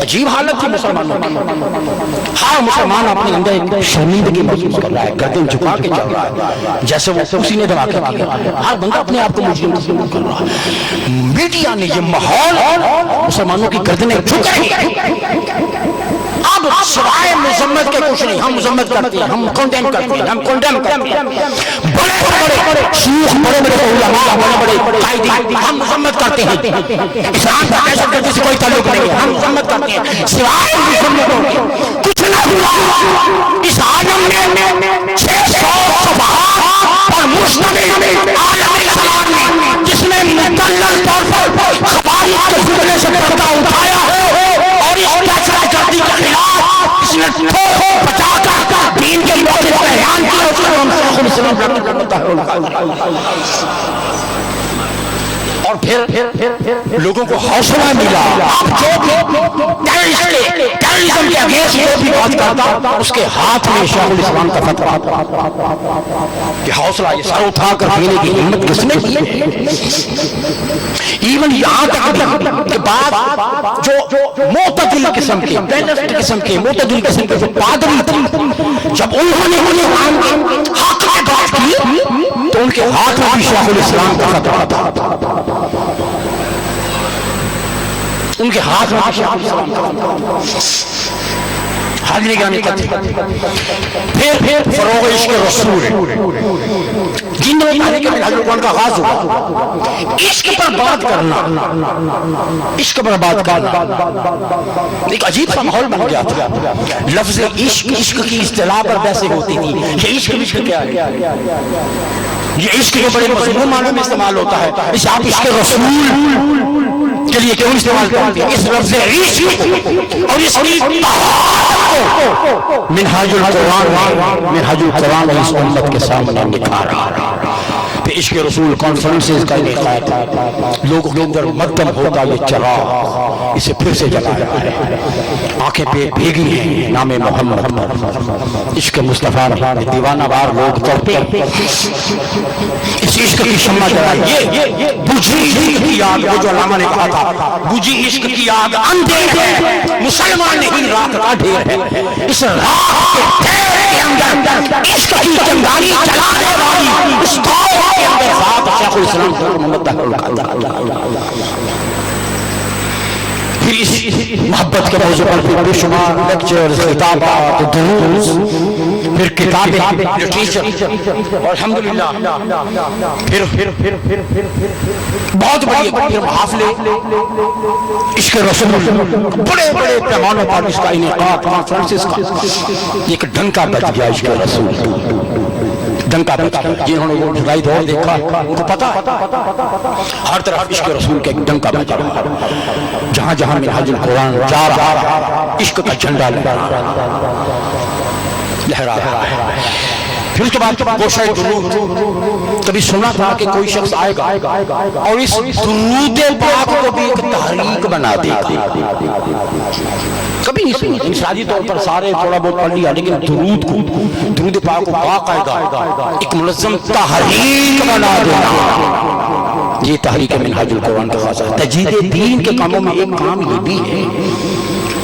عجیب حالت تھی مسلمانوں کی ہر مسلمان اپنے اندر ایک شرمندگی محسوس کر رہا ہے گردن جھکا کے چل رہا ہے جیسے وہ اسی نے دھماکہ کیا ہر بندہ اپنے آپ کو مجرم تصور کر رہا ہے میڈیا نے یہ ماحول مسلمانوں کی گردنیں جھک رہی ہیں اب سوائے مذمت کے کچھ نہیں ہم مذمت کرتے ہیں ہم کنڈیم کرتے ہیں ہم کنڈیم کرتے ہیں بڑے شیخ بڑے علماء بڑے قائدین ہم مذمت کرتے ہیں اسلام کا دہشت گردی سے کوئی تعلق نہیں ہے ہم مذمت کرتے ہیں سوائے مذمتوں کے کچھ نہ ہوا اس عالم میں 600 صفحات پر مشتمل عالم اسلام میں جس نے مکمل طور پر خبائث کے فتنے سے پردہ اٹھایا ہے اور اس دہشت گردی کے خلاف اس نے ٹھوک بچا کر دین کے موقع پر بیان کیا اس کو ہم صلی اللہ علیہ وسلم اور پھر لوگوں کو حوصلہ ملا ٹیررزم کے اگینسٹ جو بھی بات کرتا اس کے ہاتھ میں شیخ الاسلام کا فتویٰ کہ حوصلہ یہ سر اٹھا کر دینے کی ہمت کس نے کی ایون یہاں تک کہ بعد جو معتدل قسم کے بیلسٹ قسم کے معتدل قسم کے پادری تھے جب انہوں نے حق میں بات کی تو ان کے ہاتھ میں بھی شیخ الاسلام کا فتویٰ تھا ان کے ہاتھ میں شیخ الاسلام کا حاضر گرامی پھر فروغ عشق رسول جن تحریک منہاج القرآن کا آغاز ہوا عشق پر بات کرنا عشق پر بات کرنا ایک عجیب سا ماحول بن گیا تھا لفظ عشق کی اصطلاح پر ویسے ہوتی تھی یہ عشق کیا ہے یہ عشق کے بڑے مضمون معنی میں استعمال ہوتا ہے اس آپ عشق رسول کے لیے کیوں استعمال کرتے ہیں اس لفظ عشق اور اس کی منہاج القرآن اس امت کے سامنے نکھار رہا پھر عشق رسول کانفرنسز کا انعقاد لوگوں کے اندر مدھم ہوتا یہ چراغ اسے پھر سے جلایا ہے آنکھیں پہ بھیگی ہیں نام محمد عشق مصطفیٰ نے دیوانہ وار لوگ کرتے اس عشق کی شمع جلائی یہ بجھی عشق کی آگ وہ جو علامہ نے کہا تھا بجھی عشق کی آگ اندھیر ہے مسلمان نہیں راکھ کا ڈھیر ہے اس راکھ کے ڈھیر کے اندر عشق کی چنگاری جلانے والی اس دور کے اندر ذات شیخ الاسلام محمد پھر اس محبت کے موضوع پر پھر بے شمار لیکچر خطابات دروس پھر کتابیں لٹریچر اور الحمدللہ پھر بہت بڑی پھر محافلے عشق رسول بڑے بڑے پیمانوں پر اس کا انعقاد کانفرنسز کا ایک ڈنکا بج گیا عشق رسول ڈنکا بج گیا جنہوں نے وہ جدائی دور دیکھا ان کو پتا ہر طرف عشق رسول کے ڈنکا بج رہا جہاں جہاں منہاج القرآن جا رہا عشق کا جھنڈا لہرا رہا ہے پھر اس کے بعد گوشہ درود کبھی سنا تھا کہ کوئی شخص آئے گا اور اس درود پاک کو بھی ایک تحریک بنا دے گا کبھی نہیں سنا انفرادی طور پر سارے تھوڑا بہت پڑھ لیا لیکن درود پاک کو باقاعدہ ایک منظم تحریک بنا دینا یہ تحریک منہاج القرآن کا خاصہ تجدید دین کے کاموں میں ایک کام یہ بھی ہے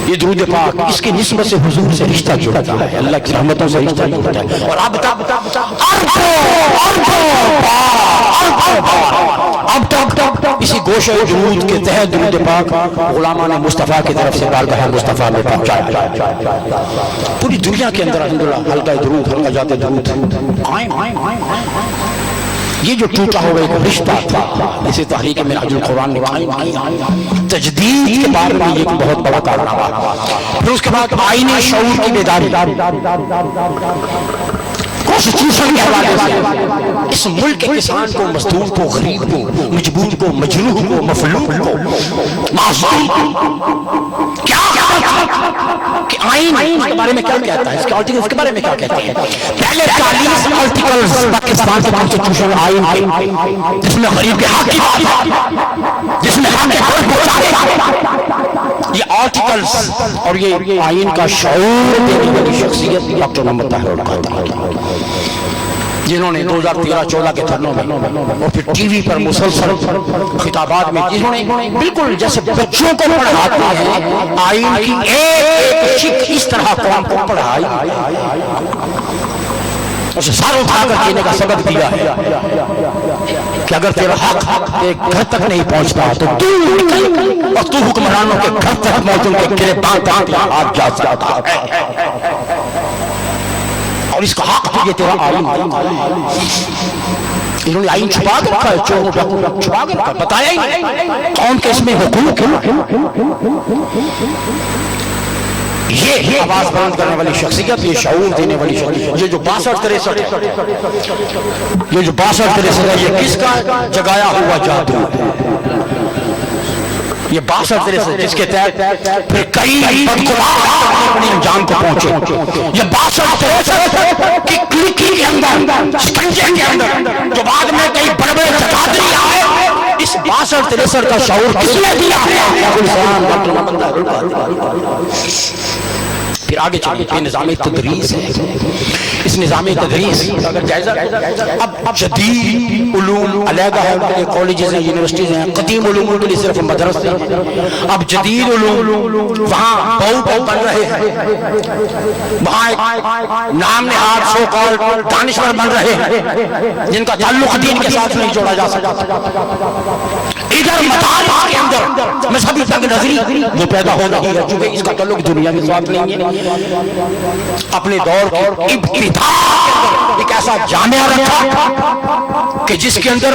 یہ درود پاک اس کی نسبت سے حضور سے رشتہ جڑتا ہے اللہ کی رحمتوں سے رشتہ جڑتا ہے اور اب تک گوشہ درود کے تحت درود پاک غلامان مصطفیٰ کی طرف سے بارگاہ مصطفیٰ میں پہنچایا. پوری دنیا کے اندر الحمدللہ حلقہ درود حلقہ جات درود قائم. یہ جو ٹوٹا ہوا ایک رشتہ تھا اسے تحریک منہاج القرآن نے قائم کیا. تجدید کے بارے میں یہ بہت بڑا کارنامہ. پھر اس کے بعد آئین شعور کی بیداری کانسٹیٹیوشن کے حوالے سے اس ملک کے کسان کو، مزدور کو، غریب کو، مجبور کو، مجروح کو، مفلوج کو، معذور کو کیا کہ آئین کے بارے میں کیا کہتا ہے، اس کے آرٹیکلز کے بارے میں کیا کہتے ہیں. پہلے 40 آرٹیکلز پاکستان کے کانسٹیٹیوشن آئین کے، جس میں غریب کے حق کی بات ہے، جس میں حق کے حق پہنچانے یہ آرٹیکلز اور یہ آئین کا شعور دینے والی شخصیت ڈاکٹر محمد طاہر القادری، جنہوں نے 2013-14 کے دھرنوں میں اور پھر ٹی وی پر مسلسل خطابات میں جنہوں نے بالکل جیسے بچوں کو پڑھاتے ہیں آئین کی ایک شک اس طرح قوم کو پڑھائی، اسے ساروں اٹھا کر دینے کا سبق دیا ہے کہ اگر تیرا حق ایک گھر تک نہیں پہنچتا تو تو نکل اور تو حکمرانوں کے گھر تک پہنچوں کے گربان ہاتھ جا سکتا ہے اور اس کا حق تو یہ تیرا آئین. انہوں نے آئین چھپا کر رکھا ہے، چوروں چھپا کر رکھا، بتایا ہی نہیں قوم کے اس میں حقوق ہے. یہ آواز بلند کرنے والی شخصیت، یہ شعور دینے والی شخصیت، یہ جو 62-63 ہے یہ کس کا جگایا ہوا جادو، یہ 62-63 جس کے تحت پھر کئی بدقرار اپنے انجام کو پہنچے. یہ 62-63 کی کلیکی کے اندر، سکنجے کے اندر جو بعد میں کئی بڑے بڑے جگادری آئے، اس 62-63 کا شعور کس نے دیا ہے؟ پھر آگے چلیے. یہ نظام تدریس ہے. اس نظام تدریس اگر جائزہ اب جدید علوم علیحدہ ہے، کالجز ہیں، یونیورسٹیز ہیں، قدیم علوم کے لیے صرف مدرسے ہیں. اب جدید علوم وہاں بہت بن رہے ہیں، وہاں نام نہاد سو کالڈ دانشور بن رہے ہیں جن کا تعلق دین کے ساتھ نہیں جوڑا جا سکتا. ادھر مدارس کے اندر مذہبی تنگ نظری جو پیدا ہو رہی ہے چونکہ اس کا تعلق دنیا کے ساتھ نہیں ہے. اپنے دور کی ابتدا ایک ایسا جامعہ رکھا کہ جس کے اندر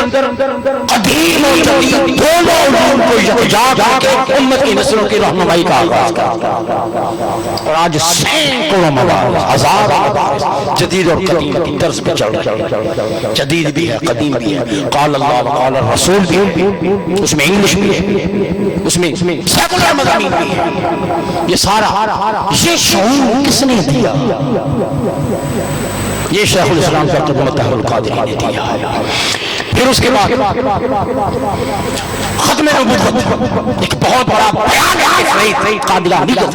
قدیم اور جدید دونوں علوم کو یکجا کر کے امت کی نسلوں کی رہنمائی کا آغاز کیا. اور آج سینکڑوں مدارس، ہزاروں مدارس جدید اور قدیم کی طرز پہ چل رہے ہیں. جدید بھی ہے، قدیم بھی ہے، قال اللہ وقال الرسول بھی، اس میں انگلش بھی ہے، اس میں سیکولر مضامین بھی ہے. یہ سارا یہ شعور کس نے دیا؟ یہ شیخ الاسلام ڈاکٹر محمد طاہر القادری نے دیا. پھر اس کے بعد ختم نبوت ایک بہت بڑا بیان ہے فرید قادیانی کا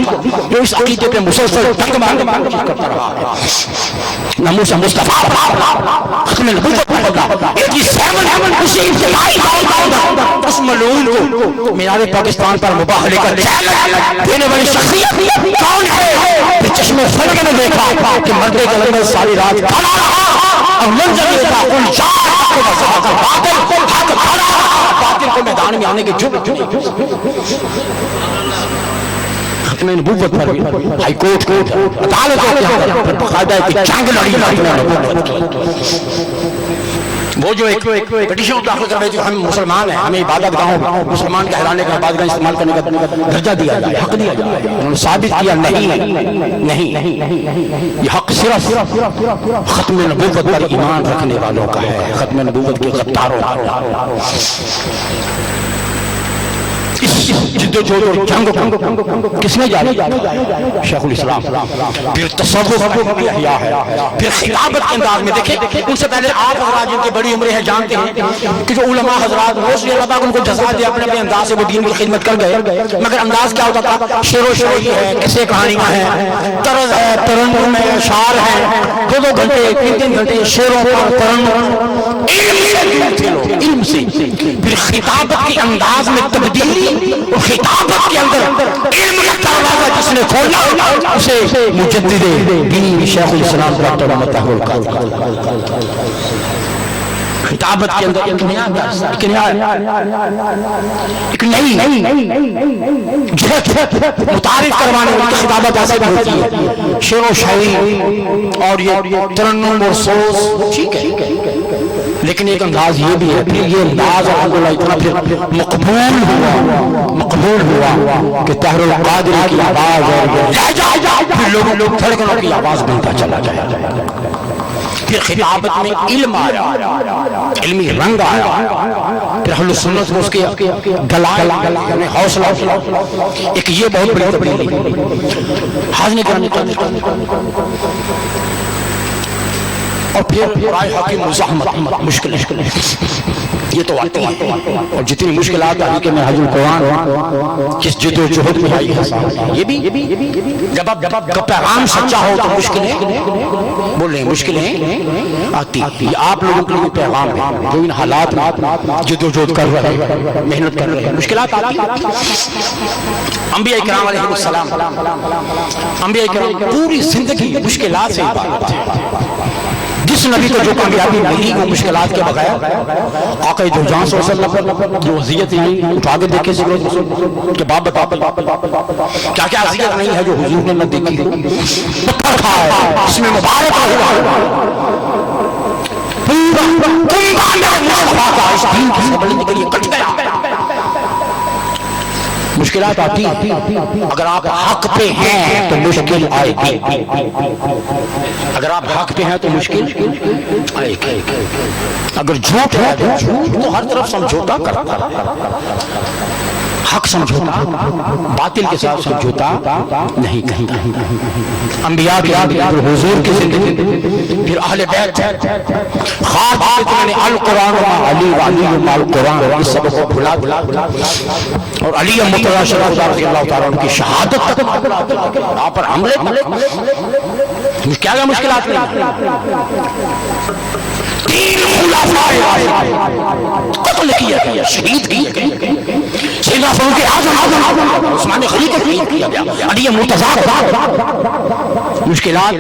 جو اس عقیدے پہ مسلسل تنگ مانگ کرتا رہا ہے. ناموس مصطفیٰ ختم نبوت پر بتا 87 اسی ابتدائی اس ملعون کو مینار پاکستان پر مباہلے کا چیلنج دینے والی شخصیت کون ہے؟ پھر چشمے فلک نے دیکھا کہ مردے کے لئے ساری رات کھڑا رہا اور منظر دیکھا ان چار باطل کو میدان میں آنے کے جھک ختم نبوت پر ہائی کورٹ عدالتوں کے اندر باقاعدہ ایک جنگ لڑی وہ جو ایک پٹیشن داخل کر رہے تھے ہم مسلمان ہیں، ہمیں عبادت گاہوں مسلمان کہلانے کا عبادت گاہ استعمال کرنے کا درجہ دیا جائے، حق دیا جائے. انہوں نے ثابت کیا نہیں، یہ حق صرف ختم نبوت پر ایمان رکھنے والوں کا ہے، ختم نبوت کے غداروں کا. جد و جہد اور جنگ کس نے جاری شیخ الاسلام. پھر تصوف بھی احیاء ہے. پھر خطابت کے انداز میں دیکھیں ان سے پہلے آپ حضرات جن کی بڑی عمریں ہیں جانتے ہیں کہ جو علماء حضرات روشنی اللہ پاک ان کو جزا دیا اپنے اپنے انداز سے وہ دین کی خدمت کر گئے. مگر انداز کیا ہوتا تھا؟ شعر و شاعری ہے، قصے کہانیاں ہیں، طرز ہے، ترنم ہے، اشعار ہیں، 2 گھنٹے 3 گھنٹے شعروں پر ترنم علم سے. پھر خطابت کے انداز میں تبدیلی اور خطابت کے اندر علم کا دروازہ جس نے کھولا اسے مجدد دین شیخ الاسلام ڈاکٹر محمد طاہر القادری. خطابت کے اندر ایک نئی متعارف کروانے والی خطابت ایسے بھی ہوتی ہے، شعر و شاعری اور یہ ترنم اور سوز، ٹھیک ہے، لیکن ایک انداز یہ بھی ہے، پھر یہ انداز الحمدللہ اتنا پھر مقبول ہوا کہ طاہر القادری کی آواز اور پھر لوگ دھڑکنوں کی آواز بنتا چلا جائے. پھر خطابت میں علم آیا، علمی رنگ آیا، پھر اہل سنت کو اس کے گلائے حوصلہ، ایک یہ بہت بڑی تبدیلی حاضر کرنے کا. اور پھر رائے حاکم مزاحمت مشکل یہ تو آتی ہے، اور جتنی مشکلات آئی کہ میں حج القرآن کس جد و جہد میں آئی ہے، یہ بھی جب آپ پیغام سچا ہو تو مشکلیں بول رہے ہیں، مشکلیں آتی. یہ آپ لوگوں کے لیے پیغام ہے جو ان حالات میں جد و جہد کر رہے ہیں، محنت کر رہے ہیں، مشکلات آتی. انبیاء کرام علیہ السلام، انبیاء کرام پوری زندگی مشکلات سے عبارت ہے. جس نبی کو جو کامیابی ملی وہ مشکلات کے بغیر. آقا دو جہاں صلی اللہ علیہ وسلم جو اذیت نہیں اٹھا کے دیکھے کہ باپ بتا کیا کیا اذیت نہیں ہے جو حضور نے نہ دیکھی. پتھر کھائے اس میں مبارک ہوا پورا مصطفیٰ کا اس دین کی بلندی کے لیے کٹ گیا. مشکلات آتی اگر آپ حق پہ ہیں تو مشکل آئے گی، اگر آپ حق پہ ہیں تو مشکل آئے گی. اگر جھوٹ ہے تو ہر طرف سمجھوتا کرتا، حق سمجھوتا باطل کے ساتھ سمجھوتا نہیں کرتا. انبیاء کی حضور کی زندگی، پھر اہل بیت خواب جتنے نے القرآن و علی وعلی و القرآن اس سب کو بھلا اور علی مطلع شرف رضی اللہ تعالیٰ عنہ کی شہادت تک آپ پر حملے کیا مشکلات نہیں. تین خلفاء قتل کیا گیا، شہید کیا گیا. سیدنا فاروق اعظم، عثمان غنی کو شہید کیا گیا، علی مرتضیٰ. مشکلات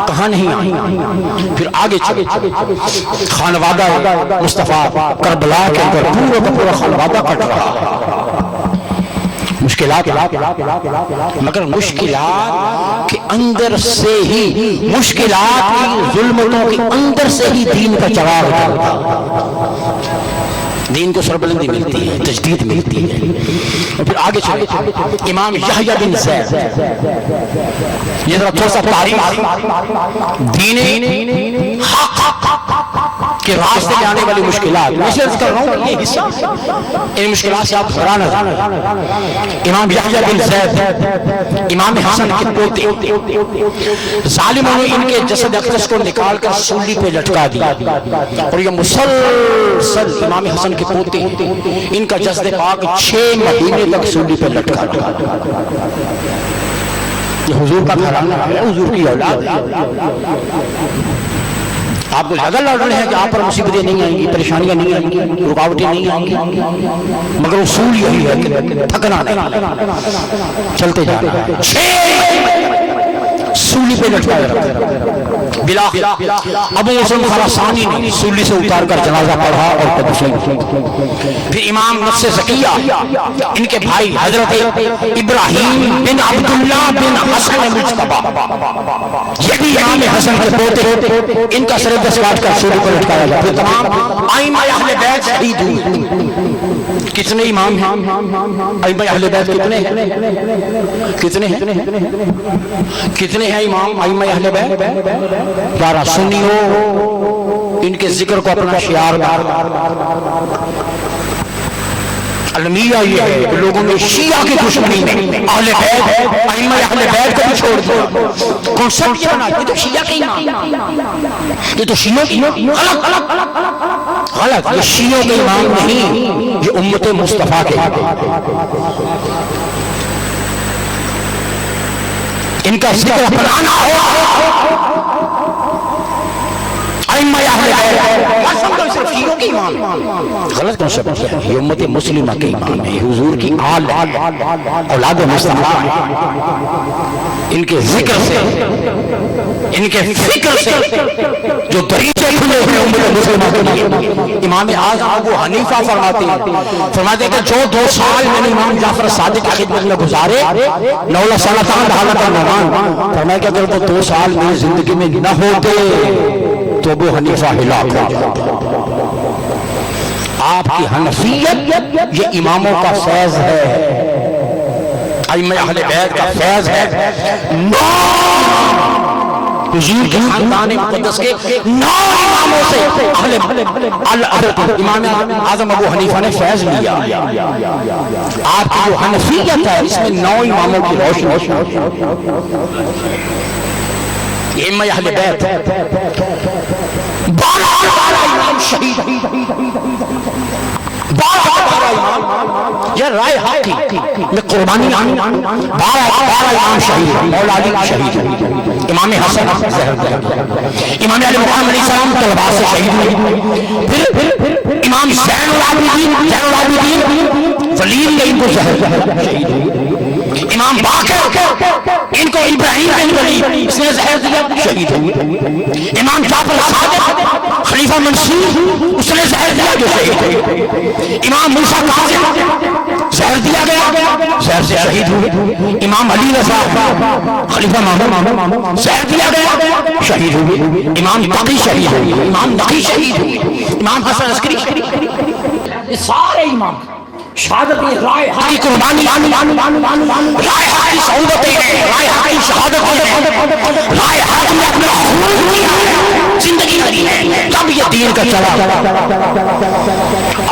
کہاں نہیں آئی. پھر آگے چلے خانوادہ مصطفیٰ کربلا کے اندر پورا کا پورا خانوادہ کٹ رہا. مشکلات مگر مشکلات کے اندر سے ہی، مشکلات کی ظلمتوں کے اندر سے ہی دین کا چراغ ڈالتا، دین کو سربلندی ملتی ہے، تجدید ملتی ہے. اور پھر آگے چلے امام یحییٰ بن زید، یہ ذرا تھوڑا سا تاریخ دین حق کہ راستے میں آنے والی مشکلات میں سے کر رہا ہوں یہ حصہ، ان مشکلات سے آپ حیران ہیں. امام یحییٰ بن زید امام حسن کے پوتے، ظالموں نے ان کے جسد اقدس کو نکال کر سولی پہ لٹکا دیا اور یہ مسلسل امام حسن کے پوتے ان کا جسد پاک 6 مہینے تک سولی پہ لٹکا دیا. یہ حضور کا گھرانہ ہے، حضور کی اولاد ہے. آپ کو زیادہ لڑ رہے ہیں کہ آپ پر مصیبتیں نہیں آئیں گی، پریشانیاں نہیں آئیں گی، رکاوٹیں نہیں آئیں گی، مگر اصول یہی ہے کہ تھکنا نہیں، چلتے جانا ہے. 6 سولی پہ لٹکایا رکھا. بلاخر ابو مسلم خراسانی نے سولی سے اتار کر جنازہ پڑھا اور تدفین. پھر امام نفس زکیہ ان کے بھائی حضرت ابراہیم بن عبداللہ بن حسن مجتبی، یہ بھی امام حسن کے پوتے، ان کا سر دست کاٹ کر سولی پر لٹکایا گیا. پھر تمام ائمہ اہل بیت شہید ہوئے. کتنے امام ہیں ائمہ اہل بیت؟ کتنے ہیں امام ائمہ اہل بیت؟ 12. سنیوں ان کے ذکر کو اپنا شعار بنا. المیہ یہ ہے کہ لوگوں نے شیعہ کی دشمنی میں اہل بیت، ائمہ اہل بیت کو بھی چھوڑ دیا. کنسپٹ یہ بنا، یہ تو شیعہ کے امام، یہ تو شیعوں کی غلط، یہ شیعوں کے امام نہیں، یہ امت مصطفیٰ کے امام. ان کا ذکر بنانا ہو ائمہ اہل بیت، صرف شیعوں کے امام، غلط کنسپٹ. یہ امت مسلمہ کے امام ہے، حضور کی اولاد مصطفیٰ. ان کے ذکر سے، ان کے فکر سے جو دریچے کھلے ہوئے امت مسلمہ کے لیے، امام اعظم ابو حنیفہ فرماتے ہیں کہ جو 2 سال میں نے امام جعفر صادق کی خدمت میں گزارے نولا سنتان حالت نعمان، فرمایا کہ اگر وہ 2 سال میری زندگی میں نہ ہوتے تو ابو حنیفہ ہلاک ہو جاتا۔ آپ کی حنفیت یہ اماموں کا فیض ہے، ائمہ اہل بیت کا فیض ہے۔ حضور کے خاندان مقدس کے 9 اماموں سے امام اعظم ابو حنیفہ نے فیض لیا۔ آپ کی جو حنفیت ہے اس میں 9 اماموں کی روشنی۔ یہ ائمہ اہل بیت 12 امام شہید، 12 امام، یہ رائے حق کی میں قربانی 12 امام شہید، مولا علی شہید، امام حسن امام علی مقام علیہ السلام طلباء سے شہید ہوئے، پھر امام زین العابدین ولید نے ان کو زہر شہید ہوئے، امام باقر ان کو ابراہیم بن ولید اس نے زہر دیا شہید ہوئے، امام جعفر صادق خلیفہ منصور اس نے زہر دیا جو شہید ہوئے، امام موسیٰ کاظم زہر دیا گیا زہر سے شہید ہوئے، امام علی رضا خلیفہ مامون زہر دیا گیا شہید ہوئے، امام تقی شہید ہوئے، امام نقی شہید ہوئے، امام حسن عسکری شہید ہوئے۔ یہ سارے امام شہادت رائے حق کی قربانی، رائے حق کی صحبتیں ہیں، رائے حق کی شہادتیں ہیں، رائے حق میں اپنا خون دیا ہے، زندگی دی ہے، تب یہ دین کا چلا۔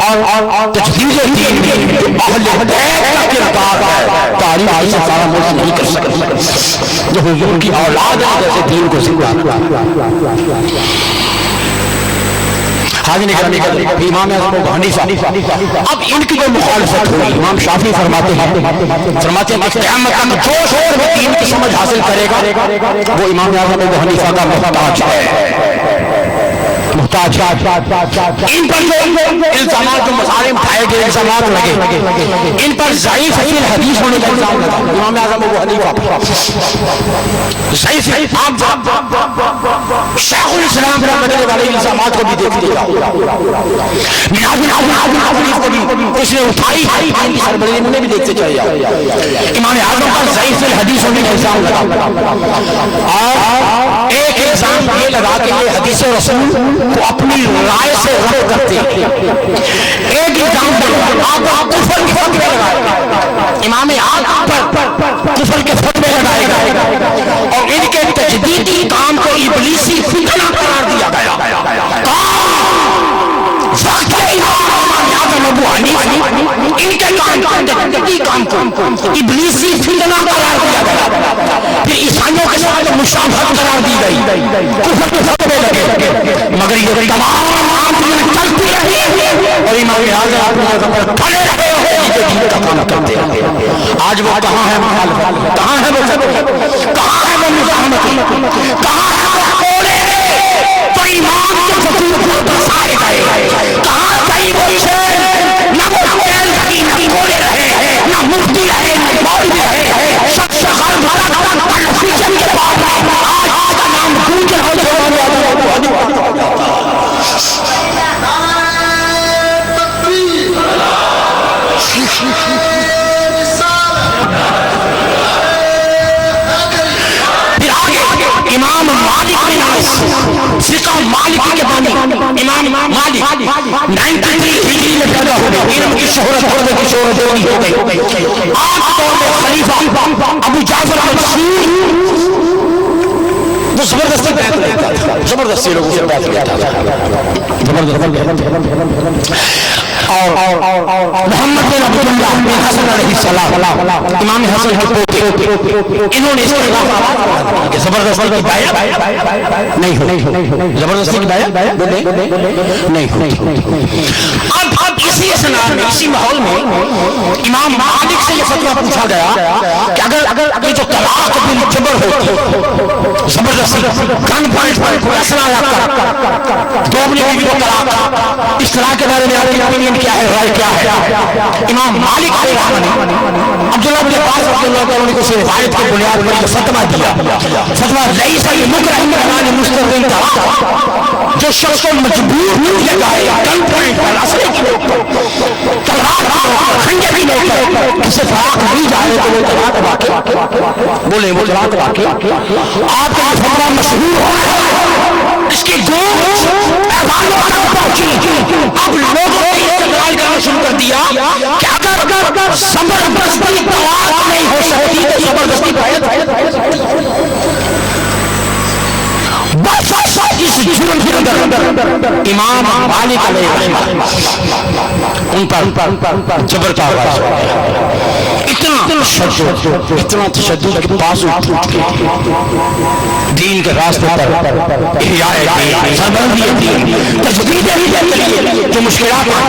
اور تجدید دین میں اہل بیت کا کردار ہے، تاریخ سے فراموش نہیں کر سکتے، جو حضور کی اولاد ہے جیسے دین کو زندہ۔ حاضرین اکرام، امام اعظم ابو حنیفہ اب ان کی جو مخالفت ہوئی، امام شافعی فرماتے ہیں کہ قیامت تک جو شخص دین کی سمجھ حاصل کرے گا وہ امام اعظم ابو حنیفہ کا محتاج ہے، محتاج۔ ان پر جو الزامات، جو مظالم اٹھائے گئے، الزامات لگے، ان پر ضعیف الحدیث ہونے کا الزام لگا امام اعظم ابو حنیفہ ضعیف۔ آپ شیخ الاسلام رحمۃ اللہ علیہ الزامات کو بھی دیکھ لیا، اس نے اٹھائی ہے سربراہی میں بھی دیکھتے چلے جاؤ، امام اعظم پر ضعیف الحدیث ہونے کا الزام لگا، اور ایک الزام یہ لگا کہ یہ حدیث رسول کو اپنی رائے سے رد کرتے ہیں، ایک الزام آپ کفر کے فتوے لگائے، امام اعظم پر کفر کے فتوے لگائے گئے، اور ان کے تجدیدی کام کو ابلیسی فتنہ قرار دیا گیا۔ ان کے کام کو ابلیسی فتنہ قرار دیا گیا، پھر عیسائیوں کے ساتھ مشابہت قرار دی گئی، کفر کے فتوے لگے، مگر یہ تمام چلتی رہی اور امام اعظم پر کھڑے رہے دین کا کام کرتے رہے۔ آج وہ کہاں ہے مخالفت، کہاں ہے وہ فتوے، کہاں ہے وہ مزاحمت، کہاں ہے وہ قولے تو امام کے فتوے پر برسائے گئے، کہاں گئی وہ شے، نہ وہ قول رہی، نہ قولے رہے، نہ مفتی رہے، نہ مولوی رہے، شخص ہر بھرا کنفیوژن کے بعد آج کا نام گونج رہا امام مالک بن انس، فقہ مالکی کے بانی امام مالک 93 ہجری میں پیدا ہوئے، علم کی شہرت ہو گئی، آپ دور میں خلیفہ ابو جعفر منصور وہ زبردستی بیعت لیتا تھا، زبردستی لوگوں سے بیعت لیتا تھا، اور محمد بن عبداللہ بن حسن علیہ السلام، امام حسن کے پوتے، انہوں نے اس کے خلاف کہ زبردستی کی بیعت نہیں ہوتی، زبردستی کی بیعت نہیں ہوتی۔ اب اسی اسناد میں، اسی ماحول میں امام مالک سے یہ فتویٰ پوچھا گیا کہ اگر یہ جو طلاق بن جبر ہوتی، زبردستی گن پوائنٹ پر فیصلہ کر دو اپنی بیوی کو طلاق، اس طلاق کے بارے میں آپ کی opinion علم کیا ہے، رائے کیا ہے؟ امام مالک علیہ الرحمۃ عبداللہ بن عباس رضی اللہ تعالیٰ عنہ کو سے روایت کی بنیاد پر فتویٰ دیا، فتویٰ لیس بمکرہ علی مستقل طلاق، جو شخص کو مجبور کیا جائے گن پوائنٹ پر اسلحے کی نوک پر تلوار کی نوک پر کھنجر کی نوک پر اسے طلاق دی جائے تو وہ طلاق واقع بولے وہ طلاق واقع آپ کا فتویٰ مشہور ہو رہا ہے، اس کی گونج پیغاموں تک پہنچی، اب لوگوں نے استدلال کرنا شروع کر دیا کہ اگر زبردستی طلاق نہیں ہو سکتی تو زبردستی بس اس جرم کے اندر امام مالک علیہ الرحمۃ ان پر جبر کا آغاز ہو گیا، اتنا تشدد کے پاس اٹھ کے دین کے راستے پر احیاء دین، سربلندی دین، تجدید دین جو مشکلات ہیں،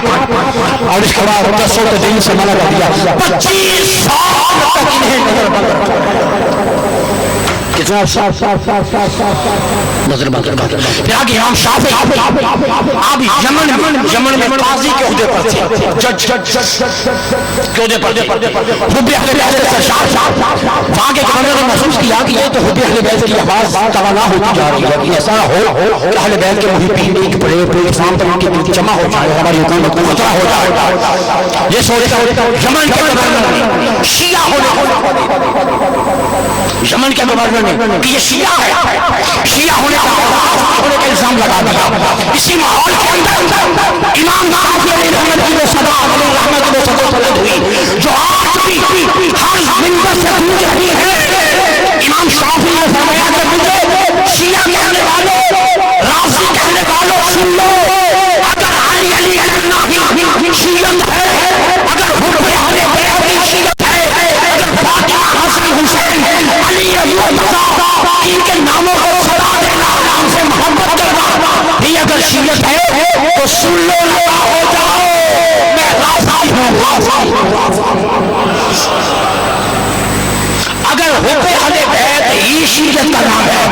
اور اس کے بعد 10 دین سے منع کر دیا، 25 سال تک انہیں نظر بند رکھا، کتنا نظر بند رکھا۔ پھر آگے امام شافعی آپ یمن میں قاضی کے عہدے پر تھے، جج کے عہدے پر تھے، حب اہل بیت کے سرشار، وہاں کے گورنر نے محسوس کیا کہ یہ تو حب اہل بیت کی آواز توانا ہوتی جا رہی ہے، لیکن ایسا ہو کہ اہل بیت کے محبین ایک بڑے بڑے اسلام پر ان کے دل جمع ہو جائے، ہماری حکومت کو خطرہ ہو جائے۔ یہ سوچا یمن کے گورنر نے شیعہ یمن کے گورنر نے کہ یہ شیعہ ہے، شیعہ ہونے کا الزام لگا دیا۔ اسی ماحول کے اندر امام شافعی علیہ رحمت کی صدا علیہ رحمت کی صدا طلب ہوئی، جو آج بھی ہر منبر سے گونج رہی ہے۔ امام شافعی نے فرمایا کہ مجھے شیعہ کہنے والوں، رافضی کہنے والوں سن لو، اگر علی علی اللہ شیعت ہے، اگر حب اہل بیت شیعت ہے، اگر فاطمہ حسن حسین علی ان کے ناموں کو صدا دینا، نام سے محبت کرنا یہ اگر شیعت ہے تو سن لو، لگا ہو جاؤ، میں رافضی ہوں۔ اگر حب اہل بیت ہی شیعت کا نام ہے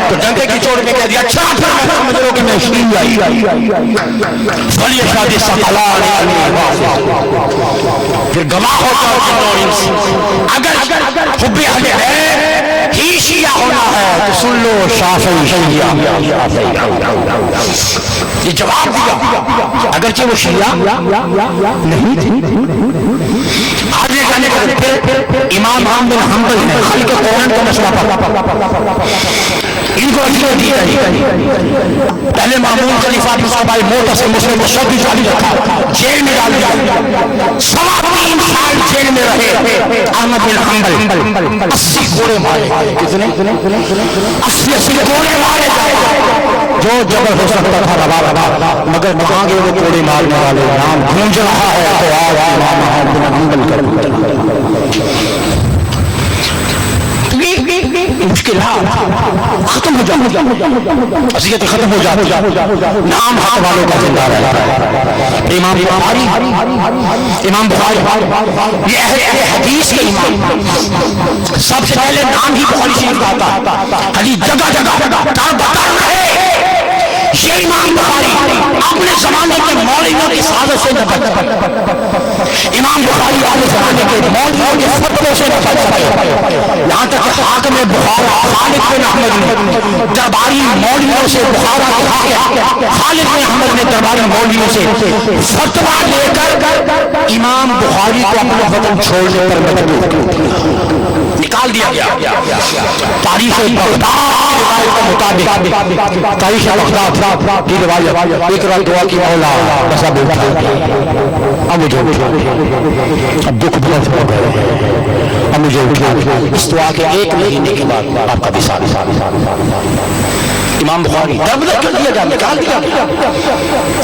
تو ڈنکے کی چوٹ میں کہہ دیا اچھا پھر سمجھ لو کہ میں شیعہ فلی شادی سقلان پھر گواہ ہوتا ہو کہ اگر حب اہل بیت ہی شیعہ ہونا ہے تو سن لو شافعی شیعہ، یہ جواب دیا اگرچہ وہ شیعہ نہیں تھی۔ آگے جانے کا پھر امام احمد بن حنبل نے خلق قرآن کا مسئلہ پڑھا، ان کو اجازت دی گئی، پہلے مامون خلیفہ مصعب معتصم مسلم شب جاری رکھا، جیل میں ڈال دیا، 3.25 سال جیل میں رہے احمد بن حنبل، 80 کوڑے مارے، کتنے 80 کوڑے مارے جائے، جو جبر ہو سکتا تھا روا، مگر وہاں گئے وہ کوڑے مارنے والے نام گونج رہا ہے تو آج امام احمد بن حنبل کر مشکلات ختم ہو جاتا، اذیت ختم ہو جاتی، نام حق والوں کا زندہ رہتا۔ امام بخاری یہ اہل حدیث کے امام، سب سے پہلے نام ہی بخاری شریف کا آتا، حدیث جگہ جگہ رہے، یہ امام بخاری اپنے زمانے کے مولویوں کی سازش سے نہ بچ سکے، امام بخاری اپنے زمانے کے مولویوں کے فتووں سے نہ بچ سکے، یہاں تک کہ حاکم بخارا خالد بن احمد نے درباری مولویوں سے بخارا خالد بن احمد نے درباری مولویوں سے فتوا لے کر امام بخاری کو اپنا وطن چھوڑنے پر مجبور نکال دیا گیا۔ تاریخ بغداد کے مطابق تاریخ بغداد کی روایت، ایک رات دعا کی مولا بس اب اٹھا اب مجھے اب دکھ بہت ہو گئے، اب مجھے اٹھا اس دعا کے 1 مہینے کے بعد آپ کا وصال۔ امام بخاری دربدر کر دیا گیا، نکال دیا گیا،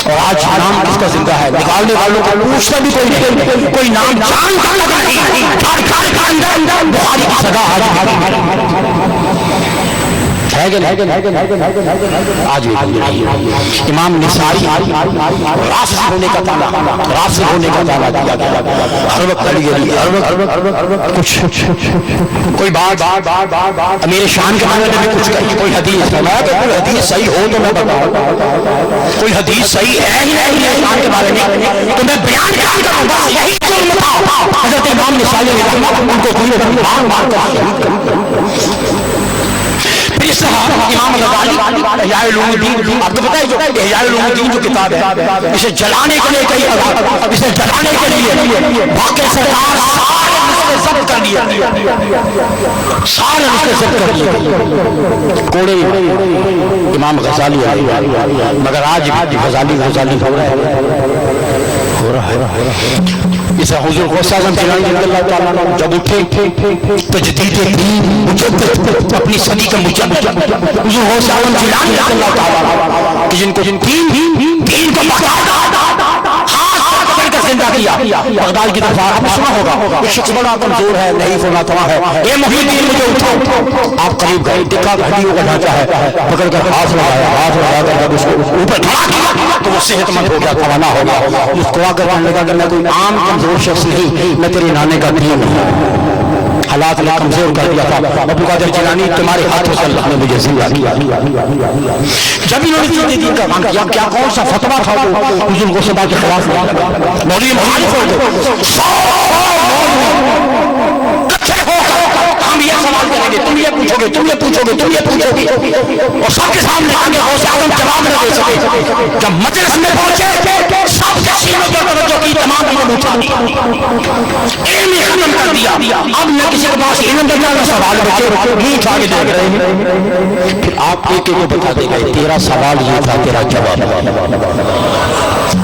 اور آج نام کس کا زندہ ہے؟ نکالنے والوں کو پوچھتا بھی کوئی نہیں، کوئی نام جانتا لگا نہیں، گھر گھر کے اندر بخاری کی صدا آج ہے کہ نہیں؟ آج بھی نہیں ہے۔ امام نسائی رافضی ہونے کا تعالیٰ دیا گیا، ہر وقت علی کچھ کوئی بات امیر شان کے بارے میں کچھ کہی، کوئی حدیث کوئی حدیث صحیح ہو تو میں بتاؤں، کوئی حدیث صحیح ہے ہی نہیں امیر شان کے بارے میں تو میں بیان کروں گا، یہی جرم تھا حضرت امام نسائی علیہ السلام ان کو کوئی مار کر پھر اس طرح امام غزالی احیاء علوم الدین، آپ کو پتہ ہے جو احیاء علوم الدین جو کتاب ہے اسے جلانے کے لیے کئی حضرات اسے جلانے کے لیے واقع سرکار سارے نسخے ضبط کر لیے، سارے نسخے ضبط کر لیے کوڑے امام غزالی آئے، مگر آج غزالی ہو رہا ہے۔ اسے حضور غوث اعظم جیلانی رضی اللہ تعالیٰ عنہ جب اٹھے تجدید دین مجدد اپنی صدی کا مجدد حضور غوث اعظم جیلانی رضی اللہ تعالیٰ عنہ کہ جن کو دین کو زندہ کیا، بغداد کی طرف آپ نے سنا ہوگا یہ شخص بڑا کمزور ہے، نہیں فرما تمام ہے، اے محی الدین مجھے اٹھاؤ، آپ قریب گئے، دیکھا ہڈیوں کا ڈھانچہ ہے، پکڑ کر ہاتھ لگا کر جب اس کو اوپر کھڑا کیا تو وہ صحت مند ہو گیا، توانا ہو گیا، مسکرا کر کہنے لگا کہ میں کوئی عام کمزور شخص نہیں، میں تیرے نانے کا دین ہوں، حالات نے کمزور کر دیا تھا، ابو قادر جیلانی تمہارے ہاتھوں سے اللہ نے مجھے زندہ کیا۔ جب انہوں نے دین کا کام کیا، کیا کون سا فتویٰ تھا وہ حضور غوث اعظم کے خلاف مولوی مخالف ہو گئے، کچھے ہو کر ہم یہ سوال کریں گے، تم یہ پوچھو گے اور سب کے سامنے آگے غوث اعظم جواب نہ دے سکے، جب مجلس میں پہنچے سب کے سینوں پر توجہ کی، تمام علم اٹھا علم ہی ختم کر دیا، اب نہ کسی کے پاس علم بچا نہ سوال بچے، نہیں آگے دیکھ رہے ہیں۔ پھر آپ ایک ایک کو بتاتے گئے تیرا سوال یہ تھا تیرا جواب،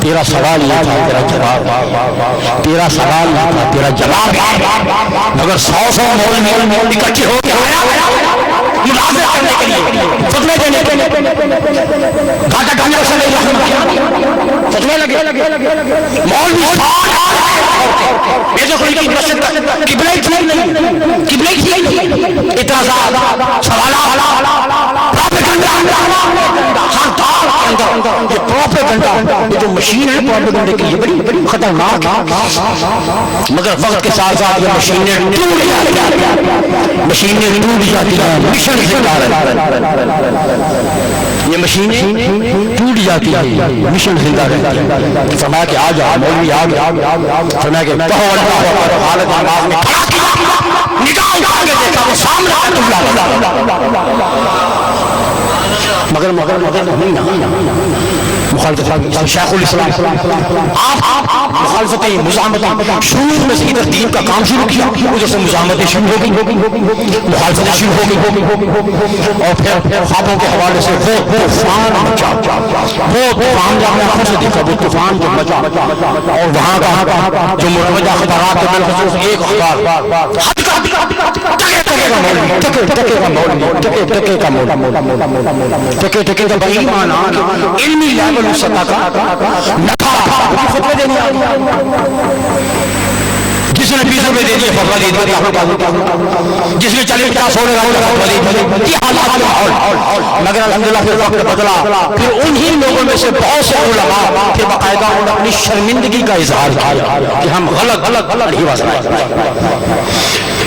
تیرا سوال یہ تھا تیرا جواب، تیرا سوال یہ تھا تیرا جواب، مگر 100 مول اکٹھے ہو کے آیا مناظرہ کرنے کے لیے، فتوے دینے کے لیے، گھاٹا کھانے کا سمجھ رہا فتوے لگے، مولوی یہ جو کوئی مسجد قبلہ تھی اعتراضات سوالات یہ پروپیگنڈا، یہ جو مشین ہے پروپیگنڈے کی یہ بڑی خطرناک ہے، مگر وقت کے ساتھ ساتھ یہ مشینیں ٹوٹ جاتی ہیں، مشن زندہ رہتا ہے، یہ مشینیں ٹوٹ جاتی ہیں، مشن زندہ رہتا ہے۔ فرمایا کہ آج مولوی آ گیا، فرمایا کہ کہو اللہ حالت نماز میں کھڑا کیا، نگاہ اٹھا کے دیکھا وہ سامنے مگر مخالفت شیخ الاسلام آپ مخالفت مزاحمت شروع میں سے دین کا کام شروع کیا، وجہ سے مزاحمتیں شروع ہو گئی، مخالفتیں شروع ہو گئی، اور پھر خوابوں کے حوالے سے وہ طوفان مچا، وہ طوفان جب میں خود سے دیکھا، وہ طوفان جو مچا اور وہاں کا جو مروجہ خطرات کے بالخصوص ایک اخبار ٹکے کا ایمان علمی لیول اس سطح کا نکھا خطبے دینے آ گیا، جس نے 20 روپے دے دیے فتویٰ دے دیا، جس نے 40-50 ہونے کا فتویٰ دے دیا، یہ حالات ماحول، مگر الحمدللہ پھر وقت بدلا، پھر انہی لوگوں میں سے بہت سے علماء پھر باقاعدہ انہوں نے اپنی شرمندگی کا اظہار کیا کہ ہم غلط ہی واسطہ۔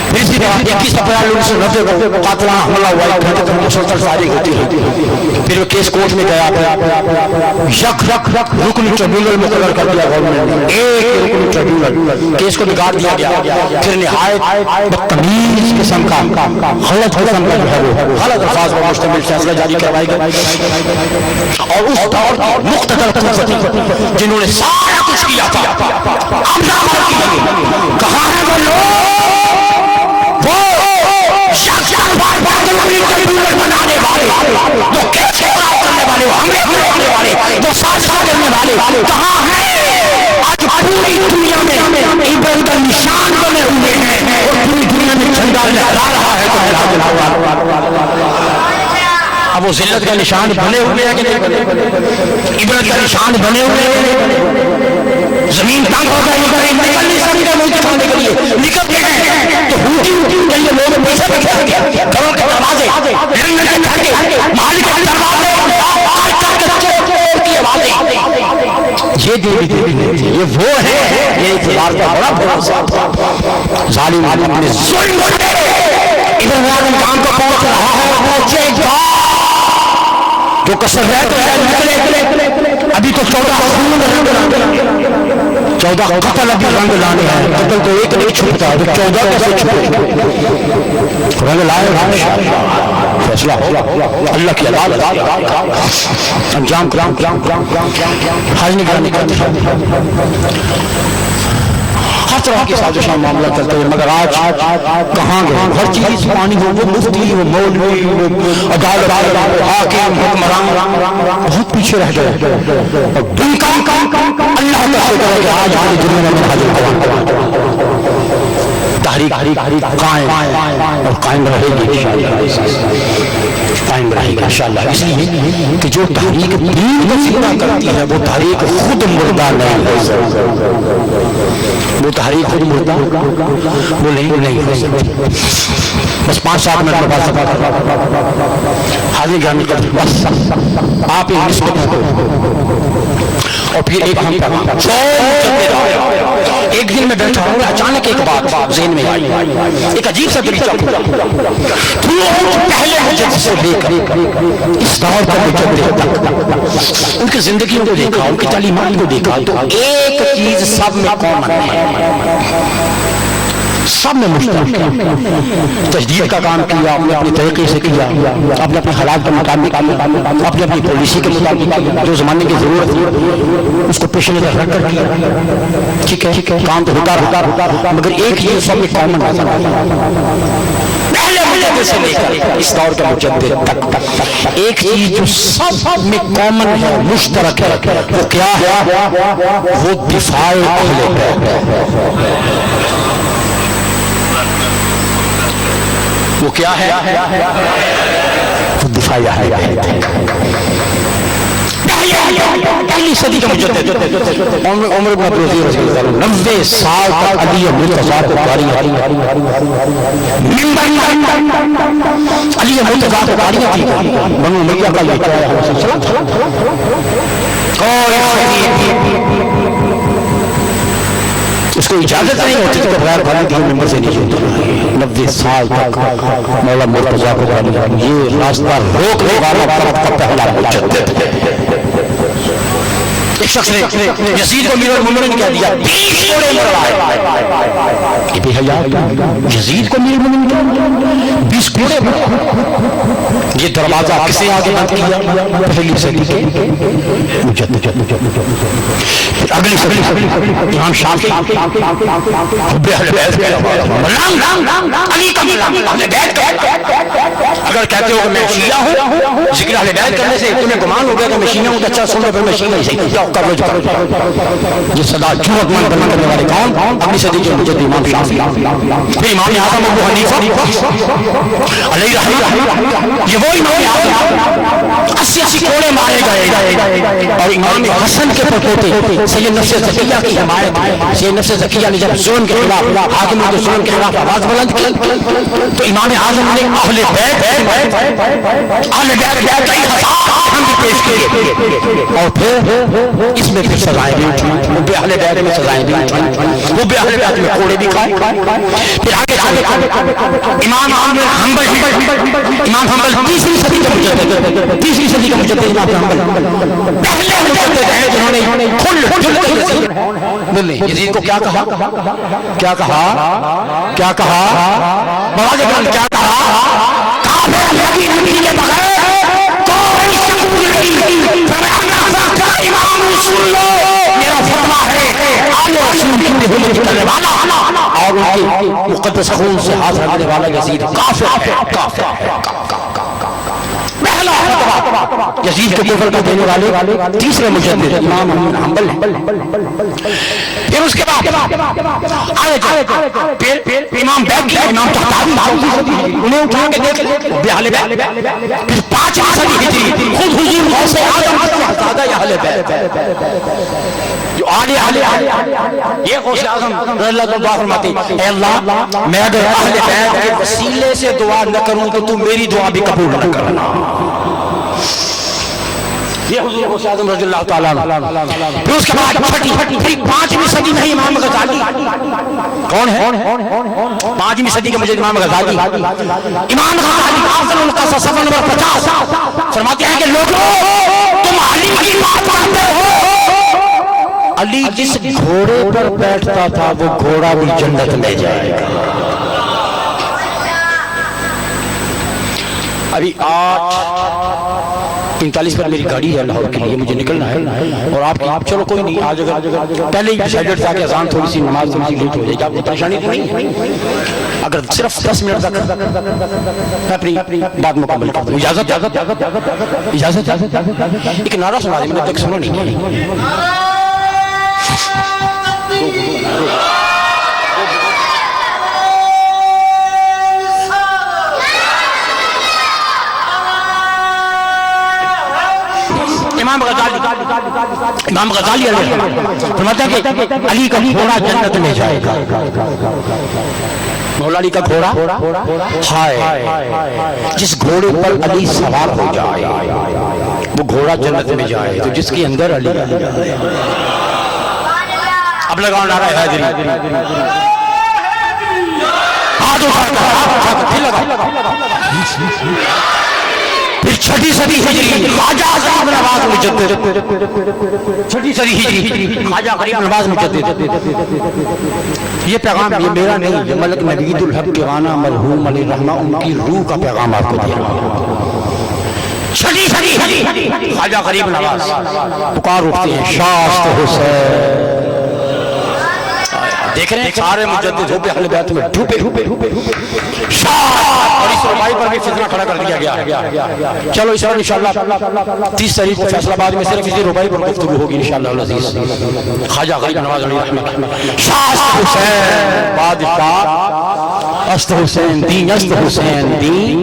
پھر اسی طرح 21 اپریل 1990 کو قاتلانہ حملہ ہوا، ایک گھنٹے تک مسلسل فائرنگ ہوتی ہے، پھر وہ کیس کورٹ میں گیا، یک رکن ٹریبیونل مقرر کر دیا گورنمنٹ نے، ایک رکن ٹریبیونل، کیس کو بگاڑ دیا گیا، پھر نہایت بدتمیز قسم کا غلط قسم کا جو ہے وہ غلط الفاظ پر مشتمل فیصلہ جاری کروائی گئی، اور اس دور مقتدر قوت جنہوں نے سارا کچھ کیا تھا کہاں ہے وہ لوگ، بنانے والے، وہ کیس کرنے والے، وہ حملے کرنے والے، وہ سازشیں کرنے والے کہاں ہیں؟ آج پوری دنیا میں عبرت کا نشان بنے ہوئے ہیں اور پوری دنیا میں جھنڈا لہرا رہا ہے۔ اب وہ ذلت کا نشان بنے ہوئے ہیں کہ نہیں؟ عبرت کا نشان بنے ہوئے ہیں، زمین تنگ ہو گئی، نکل نہیں سکتے ملک کھانے کے لیے، نکلتے ہیں تو ہوتی کے لیے لوگ پیچھے بیٹھے گھروں کے دروازے یہ دیوی نہیں تھی، یہ وہ ہے، یہ اقتدار کا بڑا بھروسہ تھا۔ ظالم اپنے ظلم سے ادھر ظالم کام کو پہنچ رہا ہے، پہنچے گا جو کسر رہ تو ہے نکلے، ابھی تو 14 خون رنگ لانے، 14 قتل ابھی رنگ لانے ہیں، قتل تو ایک نہیں چھپتا، تو 14 کیسے چھپے؟ رنگ لائے فیصلہ ہوگا اللہ کی عدالت انجام حاضر نگرانی کرتے ہیں۔ ہر طرح کی سازشاں معاملہ کرتے ہیں، مگر آج کہاں گئے؟ ہر چیز پانی ہو، وہ مفتی، وہ مولوی، وہ عدالت، حاکم، حکمران بہت پیچھے رہ گئے، اور دن کا اللہ کا شکر ہے کہ آج ہماری دنیا میں حاضر قوان تحریک قائم اور قائم رہے گی، قائم رہے گا انشاءاللہ، اس لیے کہ جو تحریک دین کو زندہ کرتی ہے وہ تحریک خود مردہ نہیں ہے، وہ تحریک خود مردہ وہ نہیں ہو سکتی۔ بس 5-7 منٹ میں بات حاضر گرامی کرتے بس آپ ایک نسبت کو اور پھر ایک ہم ایک دن میں بیٹھا ہوں، اچانک ایک بات ذہن میں آئی، ایک عجیب سا دلچسپ پہلے مجد سے لے کر اس دور پر مجد تک ان کی زندگیوں کو دیکھا، ان کی تعلیمات کو دیکھا، تو ایک چیز سب میں کامن ہے، سب نے مشترک کیا، تجدید کا کام کیا، اپنے اپنے طریقے سے کیا، اپنے اپنے حالات کے مطابق، اپنے اپنی پالیسی کے مطابق، جو زمانے کی ضرورت ہے اس کو پیش نظر رکھ کر کیا، ٹھیک ہے کام تو ہوتا رہا، مگر ایک چیز سب میں کامن ہے، پہلے مجدد سے لے کر اس دور کے مجدد تک ایک چیز جو سب میں کامن ہے، مشترک ہے، وہ کیا ہے؟ وہ دفاع اہل بیت ہے۔ وہ کیا ہے؟ وہ دفاع اہل بیت ہے۔ پہلی صدی کا مجدد عمر بن عبدالعزیز رضی اللہ عنہ 90 سال تک علی مرتضیٰ کو گاڑیاں علی مرتضیٰ کو گاڑیاں تھی، بنو امیہ کا یہ کیا ہے اس کو اجازت نہیں ہوتی تو بغیر گاڑی کے ممبر سے نہیں ہوتا، 90 سال تک مولا مرتضیٰ کو گاڑیاں، یہ راستہ روکنے والا طرف کا پہلا مجدد ہے۔ ایک شخص نے یزید کو امیر المومنین کہہ دیا، 20 گھوڑے مرائے، یہ بے حیا یزید کو امیر المومنین کہہ دیا 20 گھوڑے مرائے۔ یہ دروازہ کسے آگے بند کیا؟ پہلی صدی کے مجدد۔ اگلی صدی امام شافعی حب اہل بیت علی کا غلام اہل بیت کا، اگر کہتے ہو کہ میں شیعہ ہوں، ذکر اہل بیت کرنے سے تمہیں گمان ہو گیا کہ میں شیعہ ہوں، تو اچھا سن لو پھر میں شیعہ ہی صحیح کر لو جو یہ صدا جھوٹ مان بنا کرنے والے کون؟ اگلی صدی کے مجدد امام شافعی، پھر امام اعظم ابو حنیفہ علیہ رحمہ، یہ وہ امام اعظم 80 گھوڑے مارے گئے، اور امام حسن کے پڑپوتے سید نفس زکیہ کی حمایت، سید نفس زکیہ نے جب ظلم کے خلاف، حاکم نے ظلم کے خلاف آواز بلند کی، تو امام اعظم نے اہل بیت کا ہم بھی پیش کیے، اور پھر اس میں پھر سزائیں بھی اٹھیں، وہ بے اہل بیت میں سزائیں بھی اٹھیں، وہ بے اہل بیت میں کوڑے بھی کھائے۔ پھر آگے امام حنبل تیسری صدی کا مجدد، تیسری صدی کا مجدد امام حنبل پہلے مجدد ہیں جنہوں نے یزید کو کیا کہا؟ کیا کہا؟ کیا کہا؟ بڑا جبران کیا کہا؟ کافر نبی نبی کے بغیر کوئی شک نہیں، امام رسول اللہ میرا فتویٰ ہے، آل رسول کی حجت کرنے والا اور ان کی مقدس خون سے ہاتھ رکھنے والا یزید کافر ہے، کافر ہے۔ یزید کے کفر کو دینے والے تیسرے مجدد امام حنبل ہیں۔ پھر اس کے بعد پھر امام بیقی، امام طحطاوی، انہیں اٹھا کے دیکھ لے بے اہل بیت۔ پھر 5ویں صدی ہجری خود حضور غوث اعظم کے شہزادہ اہل بیت جو آلے یہ غوث اعظم رضی اللہ عنہ فرماتے ہیں، اے اللہ میں اگر اہل بیت کے وسیلے سے دعا نہ کروں تو تو میری دعا بھی قبول نہ کرنا۔ یہ حضور غوث اعظم رضی اللہ تعالیٰ عنہ. پھر اس کے بعد پھر 5ویں صدی میں امام غزالی. کون ہے؟ 5ویں صدی کے مجد امام غزالی. امام غزالی افضل القصص صفحہ نمبر 50 فرماتے ہیں کہ لوگوں تم علی کی بات کرتے ہو. علی جس گھوڑے پر بیٹھتا تھا وہ گھوڑا بھی جنت میں جائے گا. ابھی 8:45 پر میری گاڑی ہے لاہور کے لیے, مجھے نکلنا ہے. اور آپ چلو کوئی نہیں, آج اگر پہلے ہی ڈیسائیڈڈ تھا کہ اذان تھوڑی سی نماز تھوڑی سی لیٹ ہو جائے گی, آپ کو پریشانی تو نہیں ہے. اگر صرف 10 منٹ تک میں اپنی بات مکمل کر دوں. اجازت ایک نعرہ سنا دیں, میں نے تک سنا نہیں. امام غزالی علیہ فرماتا ہے کہ علی کا گھوڑا جنت میں جائے گا. مولا علی کا گھوڑا ہائے, جس گھوڑے پر علی سوار ہو جائے وہ گھوڑا جنت میں جائے. تو جس کے اندر علی, اب لگاؤ نعرہ حیدری. پھر 6 صدی ہجری خواجہ غریب نواز مجدد. 6 صدی ہجری خواجہ غریب نواز مجدد. یہ پیغام یہ میرا نہیں, یہ ملک نوید الحق کے غانا مرحوم علیہ رحمہ ان کی روح کا پیغام آپ کو دیا رہا ہوں. 6 صدی ہجری خواجہ غریب نواز پکار اٹھتے ہیں شاست حسین. دیکھ رہے ہیں سارے مجدد ہوبے اہل بیت میں ڈوبے اور اس ربائی پر بھی فتنہ کھڑا کر دیا گیا. چلو اس وقت انشاءاللہ 30 تاریخ کو فیصلہ آباد میں صرف اسی ربائی پر گفتگو ہوگی انشاءاللہ العزیز. خواجہ غریب نواز علیہ رحمہ شاست حسین بادشاہ است حسین دین است حسین دین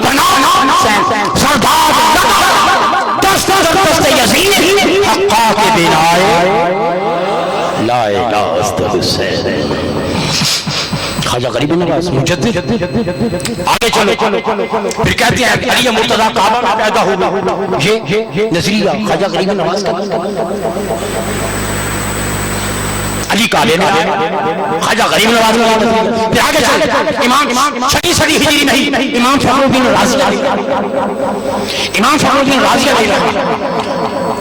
پناہ حسین سردار دست دست یزید حقا کے بنائے لا الہ است حسین. خواجہ غریب نواز مجدد. آگے چلو پھر کہتے ہیں علی مرتضیٰ کعبہ میں پیدا ہوا. یہ نظریہ خواجہ غریب نواز کا علی کعبے میں خواجہ غریب نواز کا. پھر آگے چلو امام 6 صدی ہجری نہیں, امام فخر الدین رازی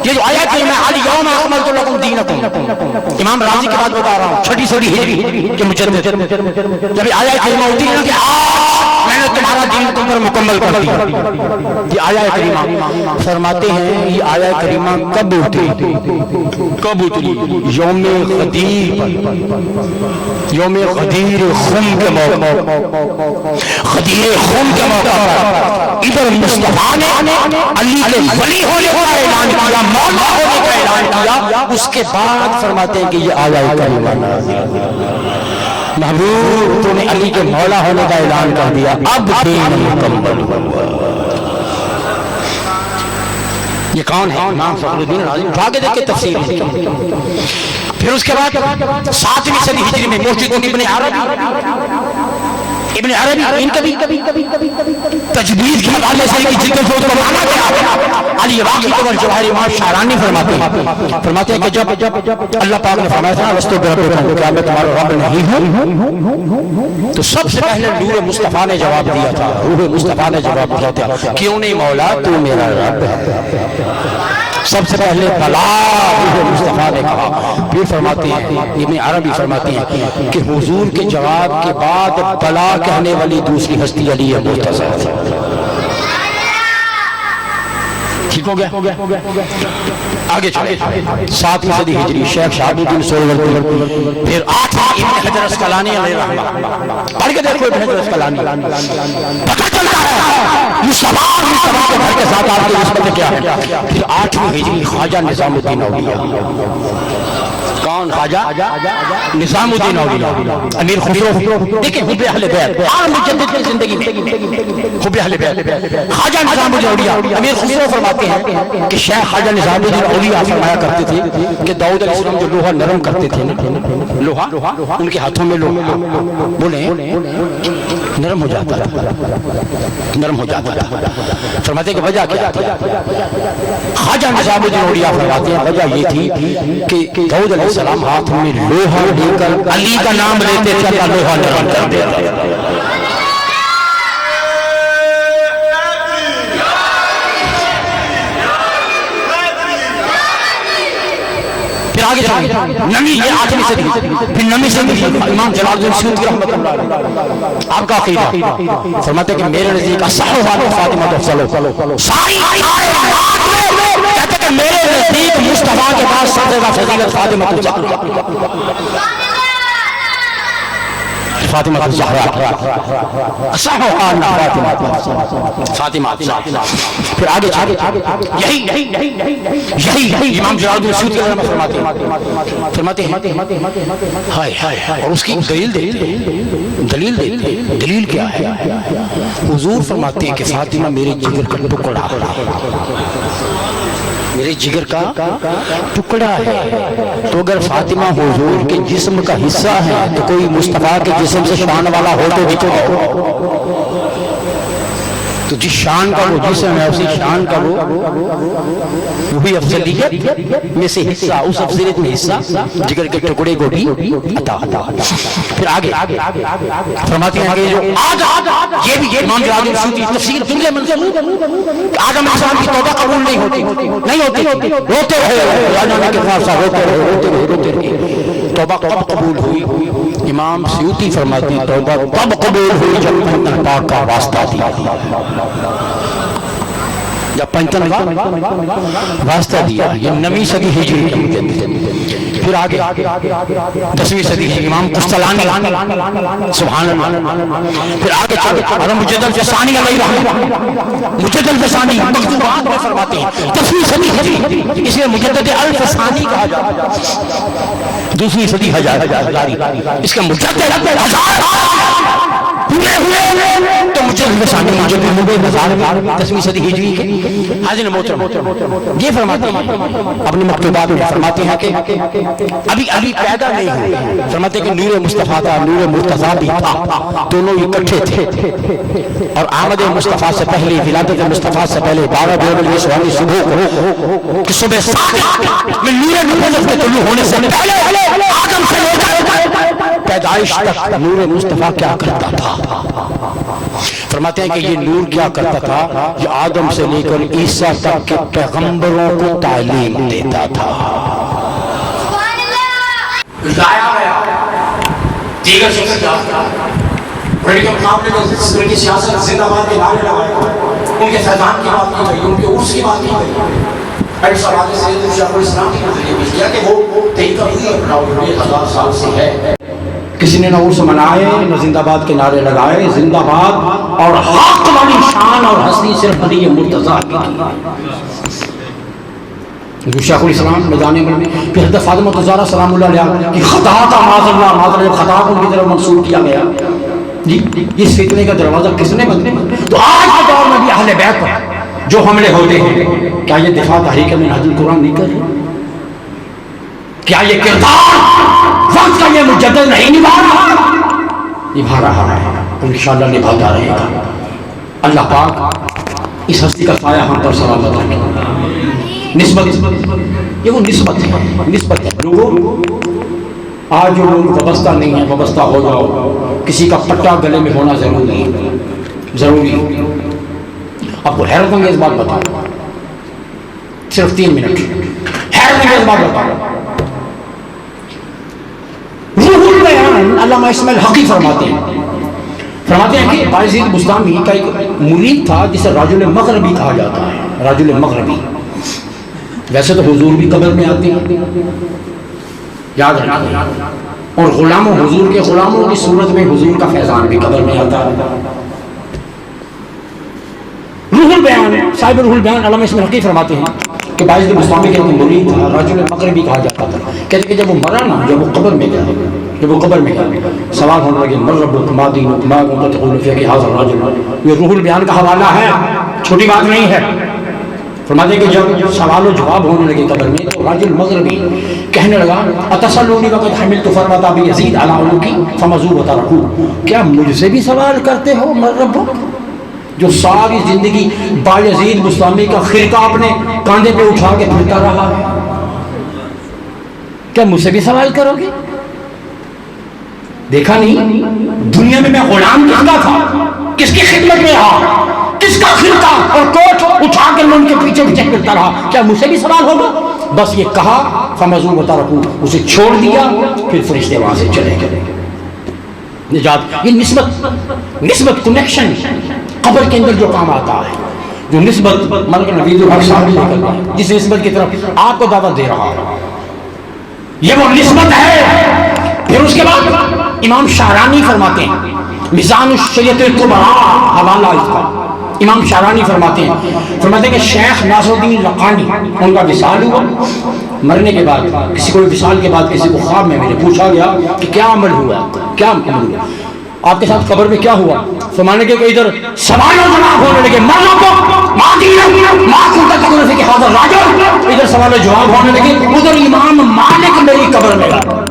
یہ جو آیت ہے میں علی یوم اکملت لکم دینکم, امام رازی کے بعد بتا رہا ہوں 6 صدی ہجری کے مجدد. جب آیت کریمہ ہوتی ہے کہ آج میں نے تمہارا دین تم پر مکمل کر دیا. یہ آیت کریمہ فرماتے ہیں یہ آیت کریمہ کب اتری؟ یوم غدیر, یوم غدیر خم کے موقع, غدیر خم کے موقع پر ادھر مصطفیٰ نے علی کے ولی ہونے کا اعلان کیا, مولا ہونے کا اعلان کیا. اس کے بعد فرماتے ہیں کہ یہ آیت کریمہ نازل. محبوب تو نے علی کے مولا ہونے کا اعلان کر دیا, اب دین مکمل ہوا. یہ کون ہے؟ امام فخر الدین رازی. آگے دیکھیں تفسیر. پھر اس کے بعد 7ویں صدی ہجری میں محدث ابن عربی ان کبھی تجوید کے حوالے سے کی جلد کو مانا گیا. علی واقعی اور جواہر امام شاعرانی فرماتے ہیں کہ جب اللہ پاک نے فرمایا تھا وستو بربکم کہ میں تمہارا رب نہیں ہوں, تو سب سے پہلے نور مصطفیٰ نے جواب دیا تھا, روح مصطفیٰ نے جواب دیا تھا کیوں نہیں مولا تو میرا رب ہے. سب سے پہلے بلا روح مصطفیٰ نے کہا. پھر فرماتے ہیں ابن عربی فرماتے ہیں کہ حضور کے جواب کے بعد بلا کہنے والی دوسری ہستی علی مرتضیٰ. ٹھیک ہو گیا. آگے چلے 7ویں صدی ہجری شیخ شہاب الدین سہروردی. پھر 8ویں ابن حجر اسقلانی علیہ رحمہ. پڑھ کے دیکھو ابن حجر اسقلانی, پتہ چلتا ہے مصطفیٰ کے گھر کے ساتھ آپ کی نسبت کیا ہے. پھر 8ویں ہجری خواجہ نظام الدین اولیاء. کون؟ خواجہ نظام الدین اولیاء امیر خسرو. دیکھیں حب اہل بیت ہر مجدد کی زندگی میں حب اہل بیت. خواجہ نظام الدین اولیاء امیر خسرو فرماتے ہیں کہ شیخ خواجہ نظام الدین اولیاء فرمایا کرتے تھے کہ داؤد علیہ السلام جو لوہا نرم کرتے تھے نا, لوہا ان کے ہاتھوں میں لوہا بولیں نرم ہو جاتا تھا، نرم ہو جاتا تھا۔ فرماتے کہ وجہ کیا تھی؟ خواجہ نظام الدین اولیاء فرماتے ہیں وجہ یہ تھی کہ داؤد علیہ السلام ہاتھ میں لوہا لے کر علی کا نام لیتے تھے، اللہ لوہا نرم کر دیتا۔ آگے نمی، یہ 8ویں صدی، پھر 9ویں صدی امام جلال الدین سیوطی رحمۃ اللہ علیہ آپ کا عقیدہ فرماتے ہیں کہ میرے نزدیک اصح حال فاطمہ تو ساری کہتے کہ میرے نزدیک مصطفیٰ کے بعد سب سے زیادہ فضیلت فاطمہ فاطمہ الزہرا، اصح حال فاطمہ۔ پھر آگے یہی امام جلال الدین سیوطی فرماتے ہیں ہائے ہائے، اور اس کی دلیل کیا ہے؟ حضور فرماتے ہیں کہ فاطمہ میرے جگر کا ٹکڑا، میرے جگر کا ٹکڑا ہے، تو اگر فاطمہ حضور کے جسم کا حصہ ہے تو کوئی مصطفیٰ کے جسم سے شان والا ہو تو دکھو، تو جس شان کا وہ جسم ہے اسی شان کا وہی افضلیت میں سے حصہ، اس افضلیت میں حصہ جگر کے ٹکڑے کو بھی عطا۔ پھر آگے فرماتے ہیں کہ جو یہ بھی امام جلال الدین سیوطی تفسیر دنیا منظر آدم علیہ السلام کی توبہ قبول نہیں ہوتی، روتے رہے، توبہ کب قبول ہوئی؟ امام سیوطی فرماتی توبہ تب قبول ہوئی جب پنجتن پاک کا واسطہ دیا، جب پنجتن واسطہ دیا۔ یہ 9ویں صدی ہجری کے مجدد۔ پھر آگے 10ویں صدی امام قسطلانی سبحان اللہ۔ پھر آگے چلو مجدد الفسانی علیہ رحمہ، مجدد الفسانی مکتوبات میں فرماتے ہیں 10ویں صدی ہجری، اس لیے مجدد الفسانی کہا جاتا ہے۔ 2ویں صدی ہزاری، اس کا مجدد پورے ہوئے تو مجدد الفسانی مجدد 10ویں صدی ہجری کے حاضر محترم یہ فرماتے ہیں اپنی مکتوبات میں فرماتے ہیں کہ ابھی پیدا نہیں ہوئے، فرماتے ہیں کہ نور مصطفیٰ تھا، نور مرتضیٰ بھی تھا، دونوں اکٹھے تھے، اور آمد مصطفیٰ سے پہلے، ولادت مصطفیٰ سے پہلے 12 بجے سوانی صبح کو کہ صبح 7 میں نور نبوت کے طلوع ہونے سے پہلے آدم سے لے کر پیدائش تک نور مصطفیٰ کیا کرتا تھا؟ فرماتے ہیں کہ یہ نور کیا کرتا تھا؟ یہ آدم سے لے کر عیسیٰ تک کے پیغمبروں کو تعلیم دیتا تھا۔ لایا گیا دیگر شخصیات پولیٹیکل مقابلے میں سیکورٹی سیاست زندہ باد کے نعرے لگائے گئے، ان کے فیضان کی بات کی گئی، ان کے عرص کی بات کی گئی۔ ایک سوال سے شیخ الاسلام کی نظریہ پیش کیا کہ وہ طریقہ ہوئی اپنا 1000 سال سے ہے، کسی نے نہ عرص منائے نہ زندہ باد کے نعرے لگائے، زندہ باد اور حق والی شان اور ہستی صرف علی مرتضیٰ کی۔ شیخ الاسلام میدان عمل میں پھر حضرت فاطمہ الزہرا سلام اللہ علیہ کی خطا کا معاذ اللہ خطا کو ان کی طرف منسوب کیا گیا، جی اس فتنے کا دروازہ کس نے بند؟ تو آج کے دور میں بھی اہل بیت پر جو حملے ہوتے ہیں، کیا یہ دفاع تحریک منہاج القرآن نہیں کر رہے؟ کیا یہ کردار وقت کا یہ مجدد نہیں نبھا رہا ہے؟ انشاءاللہ نبھاتا رہے گا۔ اللہ پاک اس ہستی کا سایہ ہم پر سلامت رکھے۔ نسبت یہ وہ نسبت ہے لوگوں، آج جو لوگ وابستہ نہیں ہیں وابستہ ہو جاؤ، کسی کا پٹا گلے میں ہونا ضروری ہے۔ آپ کو حیرت انگیز بات بتاؤں، صرف 3 منٹ حیرت انگیز بات بتاؤں۔ روح البیان علامہ اسماعیل حقی فرماتے ہیں کہ بایزید بستامی کا ایک مرید تھا جسے رجل مغربی کہا جاتا ہے، رجل مغربی۔ ویسے تو حضور بھی قبر میں آتے ہیں، یاد رکھیں، اور غلاموں حضور کے غلاموں کی صورت میں حضور کا فیضان بھی قبر میں آتا ہے۔ روح البیان صاحب روح البیان علامہ اسماعیل حقی فرماتے ہیں کہ بایزید بستامی کا ایک مرید تھا، رجل مغربی کہا جاتا تھا۔ کہتے کہ جب وہ مرا نا، جب وہ قبر میں گیا، سوال ہونے لگے من ربک ما دینک ما کنت تقول فی کہ ھذا الرجل۔ یہ روح البیان کا حوالہ ہے، چھوٹی بات نہیں ہے۔ فرماتے کہ جب سوال و جواب ہونے لگے قبر میں تو راجل مغربی کہنے لگا اتسلونی وقد حملت فرمت ابی یزید علی عنقی فمزور وترکوه، کیا مجھ سے بھی سوال کرتے ہو من ربک، جو ساری زندگی بایزید بستامی کا خرقہ اپنے کاندھے پہ اٹھا کے پھرتا رہا ہے، کیا مجھ سے بھی سوال کرو گے؟ دیکھا نہیں دنیا میں غلام کس کا تھا، کس کی خدمت میں رہا، کس کا خرقہ اور کوٹ اٹھا کر میں ان کے پیچھے پیچھے پھرتا رہا، کیا مجھ سے بھی سوال ہوگا؟ بس یہ کہا فمزور وترکوه، اسے چھوڑ دیا، پھر فرشتے وہاں سے چلے گئے۔ نجات، یہ نسبت کنیکشن قبر کے اندر جو کام آتا ہے، جو نسبت ملک نوید الحق صاحب لے کر گئے، جس نسبت کی طرف آپ کو دعوت دے رہا ہے، یہ وہ نسبت ہے۔ پھر اس کے بعد امام شاہرانی فرماتے ہیں، میزان الشریعت الکبریٰ حوالہ اس کا، امام شاہرانی فرماتے ہیں کہ شیخ ناصر الدین لقانی ان کا وصال ہوا، مرنے کے بعد کسی کو وصال کے بعد کسی کو خواب میں میرے پوچھا گیا کہ کیا عمل ہوا، کیا عمل ہوا آپ کے ساتھ قبر میں، کیا ہوا؟ فرمانے کے کہ ادھر سوال و جواب ہونے لگے، ادھر سوال و جواب ہونے لگے، ادھر امام مالک میری قبر میں آئے۔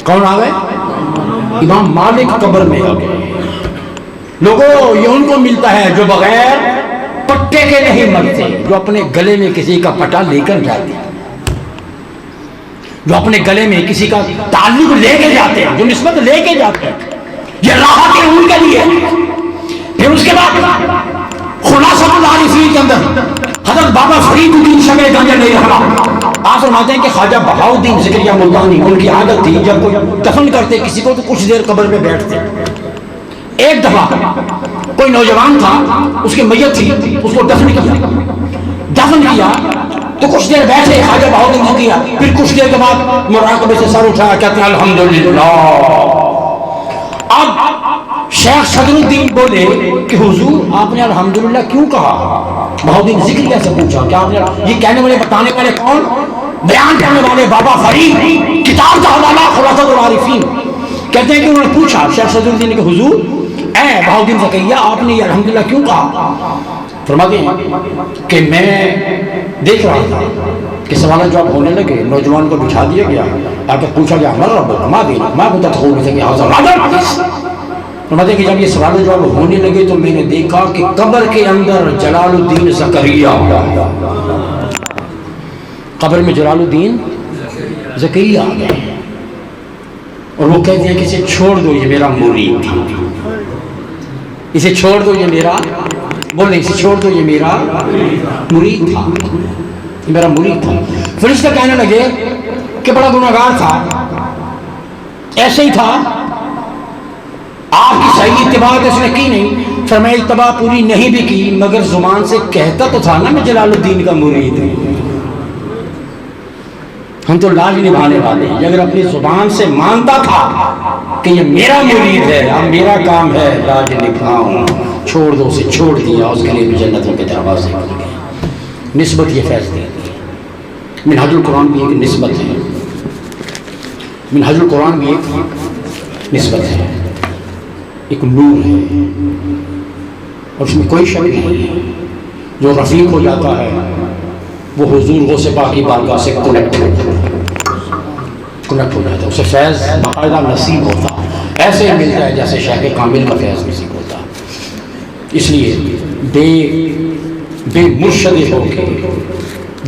کون آ گئے؟ امام مالک قبر میں آ گئے۔ لوگوں، یہ ان کو ملتا ہے جو بغیر پٹے کے نہیں مرتے، جو اپنے گلے میں کسی کا پٹا لے کر جاتے ہیں، جو اپنے گلے میں کسی کا تعلق لے کے جاتے ہیں، جو نسبت لے کے جاتے ہیں، یہ راحت ہے ان کے لیے۔ پھر اس کے بعد خلاصۃ العارفین کے اندر حضرت بابا فرید الدین شمع گنج علیہ رحمہ آپ فرماتے ہیں کہ خواجہ بہاؤالدین ذکریہ ملتانی ان کی عادت تھی جب کوئی دفن کرتے کسی کو تو کچھ دیر قبر میں بیٹھتے۔ ایک دفعہ کوئی نوجوان تھا، اس کی میت تھی، اس کو دفن کیا تو کچھ دیر بیٹھے خواجہ بہاؤالدین ذکریہ، پھر کچھ دیر کے بعد مراقبے سے سر اٹھایا، کہتے ہیں الحمدللہ۔ اب شیخ صدر الدین بولے کہ حضور آپ نے الحمدللہ کیوں کہا؟ بہاؤالدین ذکریہ سے پوچھا کہ آپ نے یہ کہنے والے بتانے والے کون؟ بیان کرنے والے بابا فرید، کتاب کا حوالہ خلاصۃ العارفین۔ کہتے ہیں کہ انہوں نے پوچھا شیخ صدر الدین کہ حضور اے بہاؤالدین ذکریہ آپ نے یہ الحمدللہ کیوں کہا؟ فرماتے ہیں کہ میں دیکھ رہا تھا کہ سوالات جواب ہونے لگے، نوجوان کو بٹھا دیا گیا، آ کے پوچھا گیا من ربک ما دینک ما کنت تقول فی ھذا الرجل۔ فرماتے ہیں کہ جب یہ سوال جواب ہونے لگے تو میں نے دیکھا کہ قبر کے اندر جلال الدین زکریا، قبر میں جلال الدین زکریا آ گئے، اور وہ کہتے ہیں کہ اسے چھوڑ دو یہ میرا مرید تھا، اسے چھوڑ دو یہ میرا، بولیں اسے چھوڑ دو یہ میرا مرید تھا، یہ میرا مرید تھا۔ فرشتے کہنے لگے کہ بڑا گناہگار تھا، ایسے ہی تھا، آپ کی صحیح اتباع تو اس نے کی نہیں۔ فرمایا اتباع پوری نہیں بھی کی مگر زبان سے کہتا تو تھا نا میں جلال الدین کا مرید ہوں۔ ہم تو لاج نبھانے والے ہیں، اگر اپنی زبان سے مانتا تھا کہ یہ میرا مرید ہے، اب میرا کام ہے لاج نبھاؤں، چھوڑ دو اسے، چھوڑ دیا، اس کے لیے بھی جنتوں کے دروازے کھل گئے۔ نسبت یہ فیصلے ہے۔ منہاج القرآن بھی ایک نسبت ہے، منہاج القرآن بھی ایک نسبت ہے، ایک نور ہے، اور اس میں کوئی شک نہیں ہے۔ جو رفیق ہو جاتا ہے وہ حضور غوث پاک کی بارگاہ سے کنیکٹ ہو جاتا ہے، اسے فیض باقاعدہ نصیب ہوتا ہے، ایسے ہی ملتا ہے جیسے شیخ کامل کا فیض نصیب ہوتا ہے۔ اس لیے بے مرشد ہو کے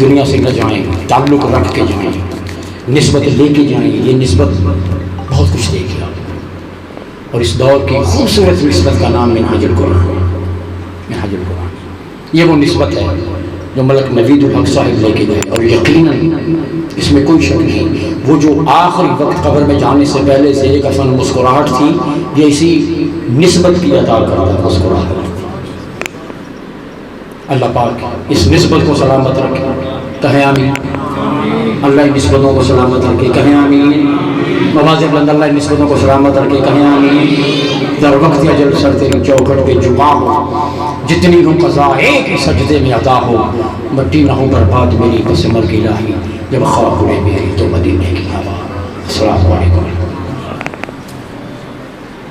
دنیا سے نہ جائیں، تعلق رکھ کے جائیں، نسبت لے کے جائیں۔ یہ نسبت بہت کچھ دے گی، اور اس دور کی خوبصورت نسبت کا نام منہاج القرآن ہے۔ منہاج القرآن یہ وہ نسبت ہے جو ملک نوید الحق صاحب لے کے گئے، اور یقیناً اس میں کوئی شک نہیں، وہ جو آخری وقت قبر میں جانے سے پہلے سے ایک افن مسکراہٹ تھی، یہ اسی نسبت کی عطا کرتا مسکراہٹ۔ اللہ پاک اس نسبت کو سلامت رکھے، کہیں آمین۔ اللہ ان نسبتوں کو سلامت رکھے، کہیں آمین۔ نماز بلند اللہ ان نسبتوں کو سلامت رکھے، کہیں آمین۔ در وقت اجل سر تیری چوکھٹ پہ جھکا ہو، جتنی ہوں قضا ایک ہی سجدے میں عطا ہو، مٹی نہ ہو برباد میری بس مرگ الہی، جب خواب اڑے میری تو مدینے کی ہوا۔ السلام علیکم۔